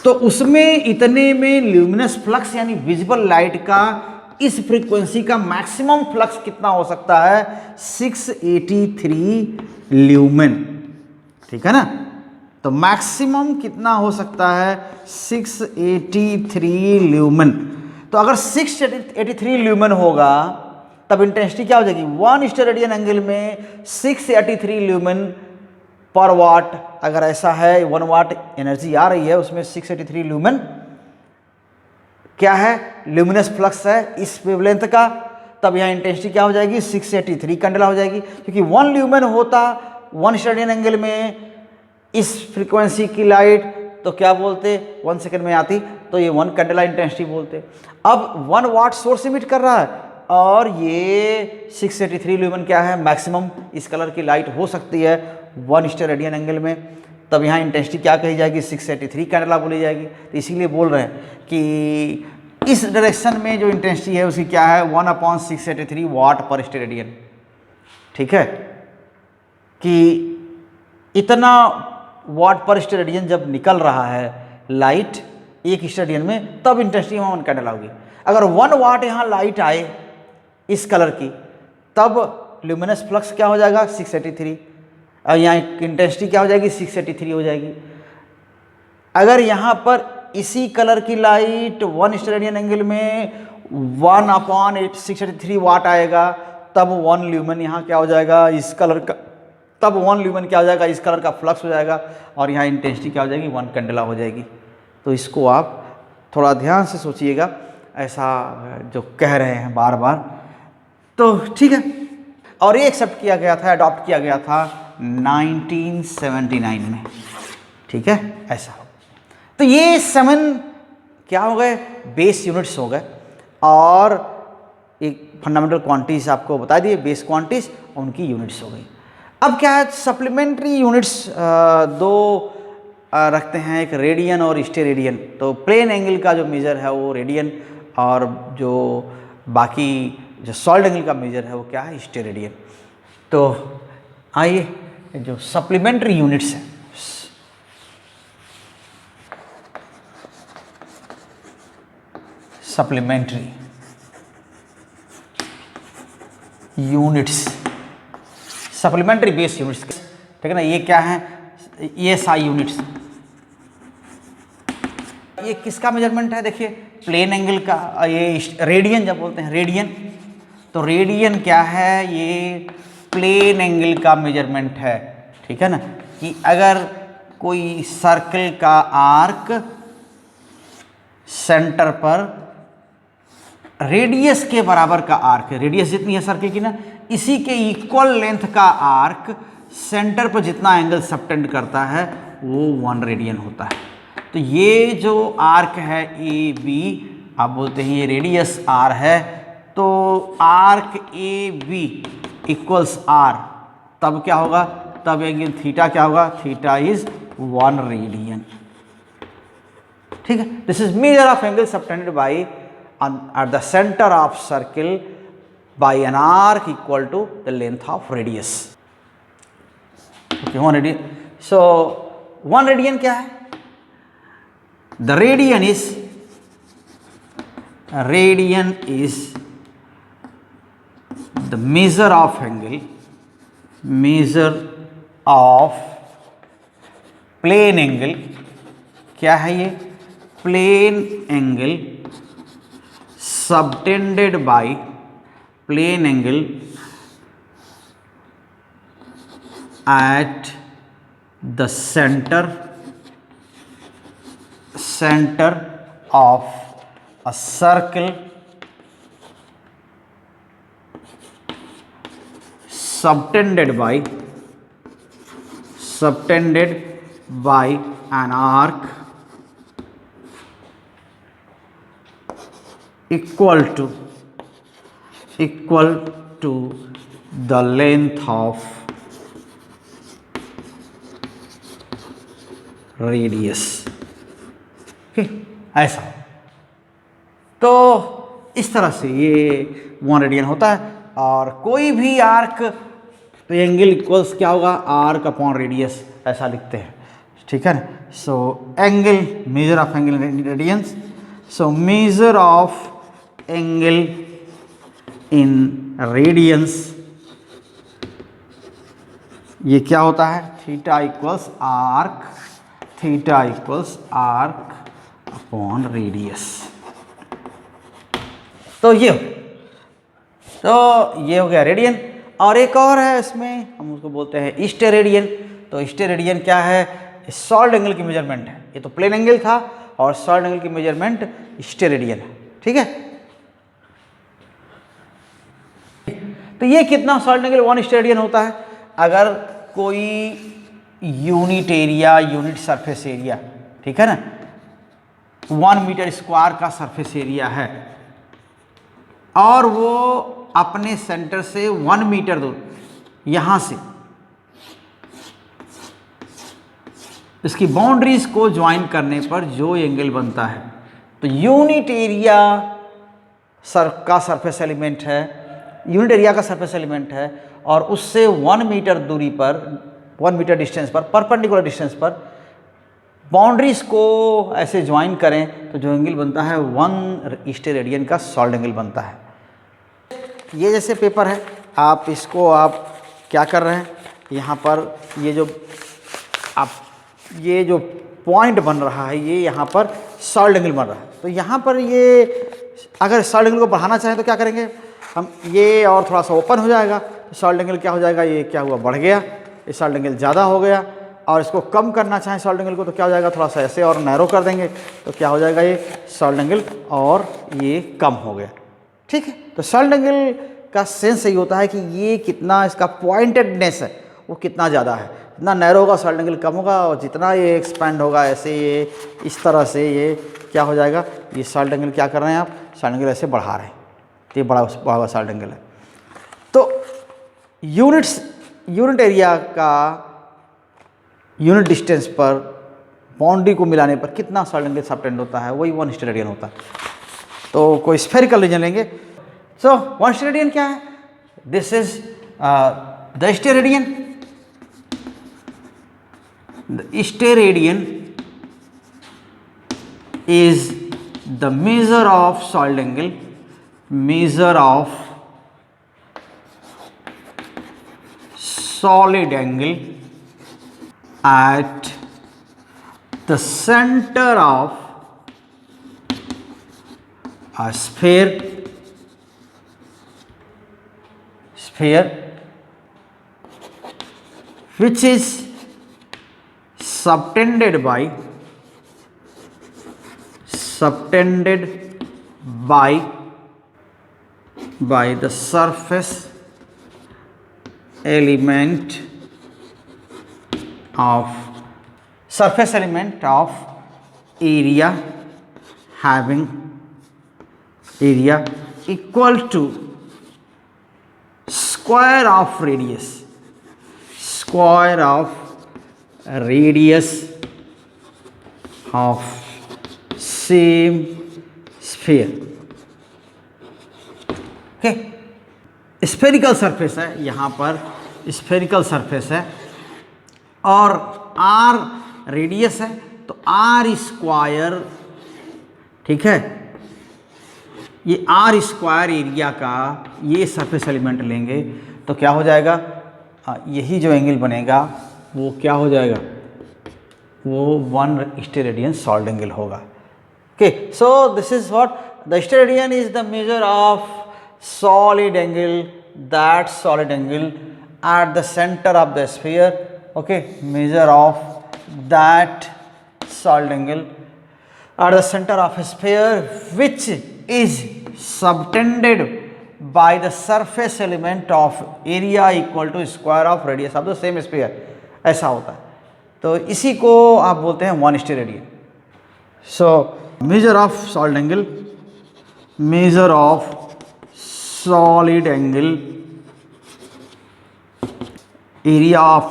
तो उसमें इतने में ल्यूमिनस फ्लक्स यानी विजिबल लाइट का इस फ्रीक्वेंसी का मैक्सिमम फ्लक्स कितना हो सकता है 683 ल्यूमेन, ठीक है ना। तो मैक्सिमम कितना हो सकता है 683 ल्यूमेन। तो अगर 683 ल्यूमेन होगा तब इंटेंसिटी क्या हो जाएगी, 1 स्टेरेडियन एंगल में 683 ल्यूमेन पर वाट। अगर ऐसा है 1 वाट एनर्जी आ रही है, उसमें 683 ल्यूमेन क्या है, ल्यूमिनस फ्लक्स है इस वेवलेंथ का, तब यहाँ इंटेंसिटी क्या हो जाएगी 683 कैंडेला हो जाएगी। क्योंकि 1 ल्यूमेन होता 1 स्टेरेडियन एंगल में इस फ्रीक्वेंसी की लाइट, तो क्या बोलते 1 सेकेंड में आती, तो ये 1 कैंडेला इंटेंसिटी बोलते। अब 1 वाट सोर्स इमिट कर रहा है, और ये 683 ल्यूमेन क्या है, मैक्सिमम इस कलर की लाइट हो सकती है 1 स्टेरेडियन एंगल में, तब यहाँ इंटेंसिटी क्या कही जाएगी 683 कैंडेला बोली जाएगी। तो इसीलिए बोल रहे हैं कि इस डायरेक्शन में जो इंटेंसिटी है उसकी क्या है 1/683 वाट पर स्टेरेडियन, ठीक है, कि इतना वाट पर स्टेरेडियन जब निकल रहा है लाइट एक स्टेरेडियन में, तब इंटेंसिटी वहाँ 1 कैंडेला होगी। अगर 1 वाट यहाँ लाइट आए इस कलर की, तब ल्यूमिनस फ्लक्स क्या हो जाएगा 683, और यहाँ इंटेंसिटी क्या हो जाएगी 683 हो जाएगी। अगर यहाँ पर इसी कलर की लाइट 1 स्टेरेडियन एंगल में 1/683 वाट आएगा, तब 1 ल्यूमेन यहाँ क्या हो जाएगा इस कलर का, तब 1 ल्यूमेन क्या हो जाएगा इस कलर का फ्लक्स हो जाएगा, और यहाँ इंटेंसिटी क्या हो जाएगी 1 कैंडेला हो जाएगी। तो इसको आप थोड़ा ध्यान से सोचिएगा, ऐसा जो कह रहे हैं बार बार, तो ठीक है। और ये एक्सेप्ट किया गया था, अडॉप्ट किया गया था 1979 में, ठीक है, ऐसा हो। तो ये 7 क्या हो गए, बेस यूनिट्स हो गए, और एक फंडामेंटल क्वांटिटीज आपको बता दिए, बेस क्वांटिटीज, उनकी यूनिट्स हो गई। अब क्या है, सप्लीमेंट्री यूनिट्स दो रखते हैं, एक रेडियन और स्टेरेडियन। तो प्लेन एंगल का जो मेजर है वो रेडियन, और जो बाकी जो सॉलिड एंगल का मेजर है वो क्या है स्टेरेडियन। तो आइए जो सप्लीमेंट्री यूनिट्स हैं, supplementary units, supplementary base units, ठीक है ना। ये क्या है, ये SI यूनिट्स। ये किसका मेजरमेंट है, देखिए प्लेन एंगल का, ये रेडियन जब बोलते हैं रेडियन, तो रेडियन क्या है, ये प्लेन एंगल का मेजरमेंट है, ठीक है ना। कि अगर कोई सर्कल का आर्क सेंटर पर रेडियस के बराबर का आर्क है, रेडियस जितनी है सर्कल की ना, इसी के इक्वल लेंथ का आर्क सेंटर पर जितना एंगल सबटेंड करता है वो 1 रेडियन होता है। तो ये जो आर्क है ए बी, आप बोलते हैं ये रेडियस आर है, तो arc A B equals r, तब क्या होगा, तब एंगल थीटा क्या होगा, थीटा इज 1 रेडियन, ठीक है। This is measure of angle subtended by at the centre of circle by an arc equal to the length of radius. Okay, 1 radian. So 1 radian क्या है, the radian is the measure of angle, measure of plane angle, क्या है ये, plane angle subtended by plane angle at the center of a circle subtended by an arc equal to the length of radius, ऐसा। तो इस तरह से ये 1 radian होता है। और कोई भी आर्क तो एंगल इक्वल्स क्या होगा, आर्क अपॉन रेडियस, ऐसा लिखते हैं, ठीक है ना। So angle, measure of angle radians, so measure of angle in radians, ये क्या होता है, theta equals arc upon radius. तो ये हो गया रेडियन। और एक और है इसमें, हम उसको बोलते हैं स्टेरेडियन। तो स्टेरेडियन क्या है, सॉलिड एंगल की मेजरमेंट है। ये तो प्लेन एंगल था और सॉलिड एंगल की मेजरमेंट स्टेरेडियन है, ठीक है। तो ये कितना सॉलिड एंगल 1 स्टेरेडियन होता है, अगर कोई unit area, unit surface area, ठीक है ना, 1 मीटर स्क्वायर का सरफेस एरिया है और वो अपने सेंटर से 1 मीटर दूर, यहां से इसकी बाउंड्रीज को ज्वाइन करने पर जो एंगल बनता है, तो यूनिट एरिया का सरफेस एलिमेंट है, यूनिट एरिया का सरफेस एलिमेंट है और उससे 1 मीटर दूरी पर, 1 मीटर डिस्टेंस पर, परपेंडिकुलर डिस्टेंस पर बाउंड्रीज को ऐसे ज्वाइन करें तो जो एंगल बनता है 1 स्टेरेडियन का सॉलिड एंगल बनता है। ये जैसे पेपर है, आप इसको आप क्या कर रहे हैं, यहाँ पर ये जो पॉइंट बन रहा है, ये यहाँ पर सॉलिड एंगल बन रहा है। तो यहाँ पर ये अगर सॉलिड एंगल को बढ़ाना चाहें तो क्या करेंगे हम, ये और थोड़ा सा ओपन हो जाएगा, तो सॉलिड एंगल क्या हो जाएगा, ये क्या हुआ, बढ़ गया, ये सॉलिड एंगल ज़्यादा हो गया। और इसको कम करना चाहें सॉलिड एंगल को तो क्या हो जाएगा, थोड़ा सा ऐसे और नैरो कर देंगे तो क्या हो जाएगा, ये सॉलिड एंगल और ये कम हो गया, ठीक है। तो सॉलिड एंगल का सेंस यही होता है कि ये कितना, इसका पॉइंटेडनेस है वो कितना ज़्यादा है। जितना नैरो होगा सॉलिड एंगल कम होगा और जितना ये एक्सपैंड होगा ऐसे, ये इस तरह से ये क्या हो जाएगा, ये सॉलिड एंगल क्या कर रहे हैं आप, सॉलिड एंगल ऐसे बढ़ा रहे हैं, तो ये बड़ा हुआ सॉलिड एंगल है। तो यूनिट एरिया का यूनिट डिस्टेंस पर बाउंड्री को मिलाने पर कितना सॉलिड एंगल सबटेंड होता है, वही 1 स्टेरेडियन होता है। तो कोई स्फेरिकल रीजन लेंगे। सो 1 स्टेरेडियन क्या है, this is the steradian. The steradian is the measure of solid angle, measure of solid angle at the center of a sphere which is subtended by the surface element of area having area equal to square of radius of same sphere. Okay, spherical surface है, यहाँ पर spherical surface है और are radius है, तो are square, ठीक है, ये आर स्क्वायर एरिया का ये सरफेस एलिमेंट लेंगे तो क्या हो जाएगा, यही जो एंगल बनेगा वो क्या हो जाएगा, वो 1 स्टेरेडियन सॉलिड एंगल होगा. Okay, so this is what the steradian is the measure of solid angle, that solid angle at the center of the sphere. Okay, measure of that solid angle at the center of a sphere which is subtended by the surface element of area equal to square of radius of the same sphere. ऐसा होता है, तो इसी को आप बोलते हैं 1 steradian. So measure of solid angle, measure of solid angle, area of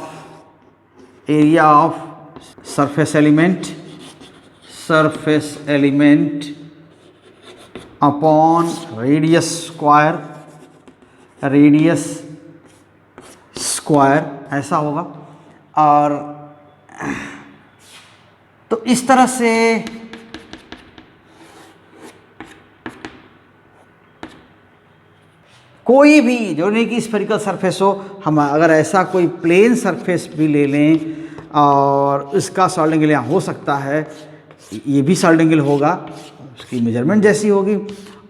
surface element upon radius square ऐसा होगा. और तो इस तरह से कोई भी जो नहीं कि स्फेरिकल सरफेस हो, हम अगर ऐसा कोई प्लेन सरफेस भी ले लें और उसका सॉलिड एंगल यहाँ हो सकता है, ये भी सॉलिड एंगल होगा, उसकी मेजरमेंट जैसी होगी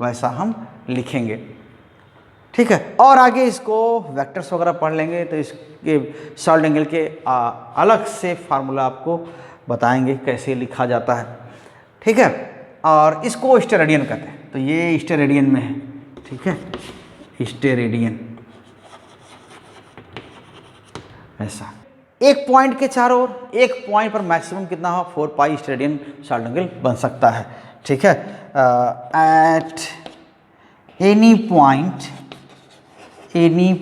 वैसा हम लिखेंगे. ठीक है, और आगे इसको वेक्टर्स वगैरह पढ़ लेंगे तो इसके सॉलिड एंगल के अलग से फार्मूला आपको बताएंगे कैसे लिखा जाता है. ठीक है, और इसको स्टेरेडियन कहते हैं, तो ये स्टेरेडियन में है. ठीक है, स्टेरेडियन ऐसा एक पॉइंट के चारों ओर, एक पॉइंट पर मैक्सिमम कितना हो, 4 पाई स्टेरेडियन सॉलिड एंगल बन सकता है. ठीक है, at any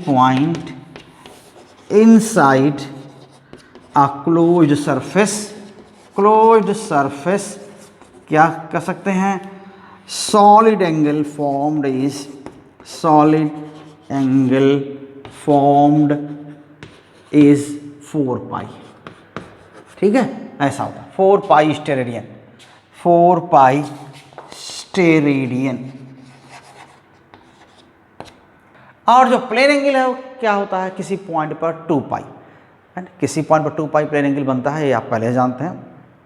point inside a closed surface क्या कर सकते हैं, सॉलिड एंगल formed is 4 पाई. ठीक है, ऐसा होता है 4 पाई स्टेरेडियन. और जो प्लेन एंगल है वो क्या होता है, किसी पॉइंट पर 2 पाई है ना, किसी पॉइंट पर 2 पाई प्लेन एंगल बनता है, ये आप पहले जानते हैं.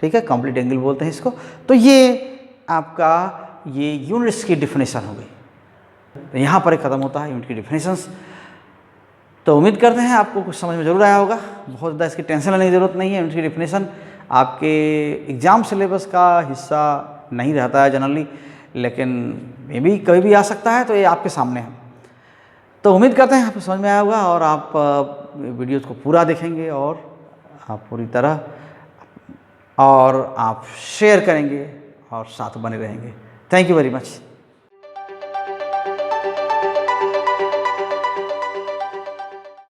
ठीक है, कंप्लीट एंगल बोलते हैं इसको. तो ये आपका ये यूनिट्स की डिफिनेशन हो गई. तो यहाँ पर ख़त्म होता है यूनिट की डिफिनेशंस. तो उम्मीद करते हैं आपको कुछ समझ में ज़रूर आया होगा. बहुत ज़्यादा इसकी टेंशन लेने की ज़रूरत नहीं है. यूनिट की डिफिनेशन आपके एग्ज़ाम सिलेबस का हिस्सा नहीं रहता है जनरली, लेकिन मे भी कभी भी आ सकता है, तो ये आपके सामने है. तो उम्मीद करते हैं आपको समझ में आया होगा और आप वीडियोज़ को पूरा देखेंगे और आप पूरी तरह और आप शेयर करेंगे और साथ बने रहेंगे. Thank you very much.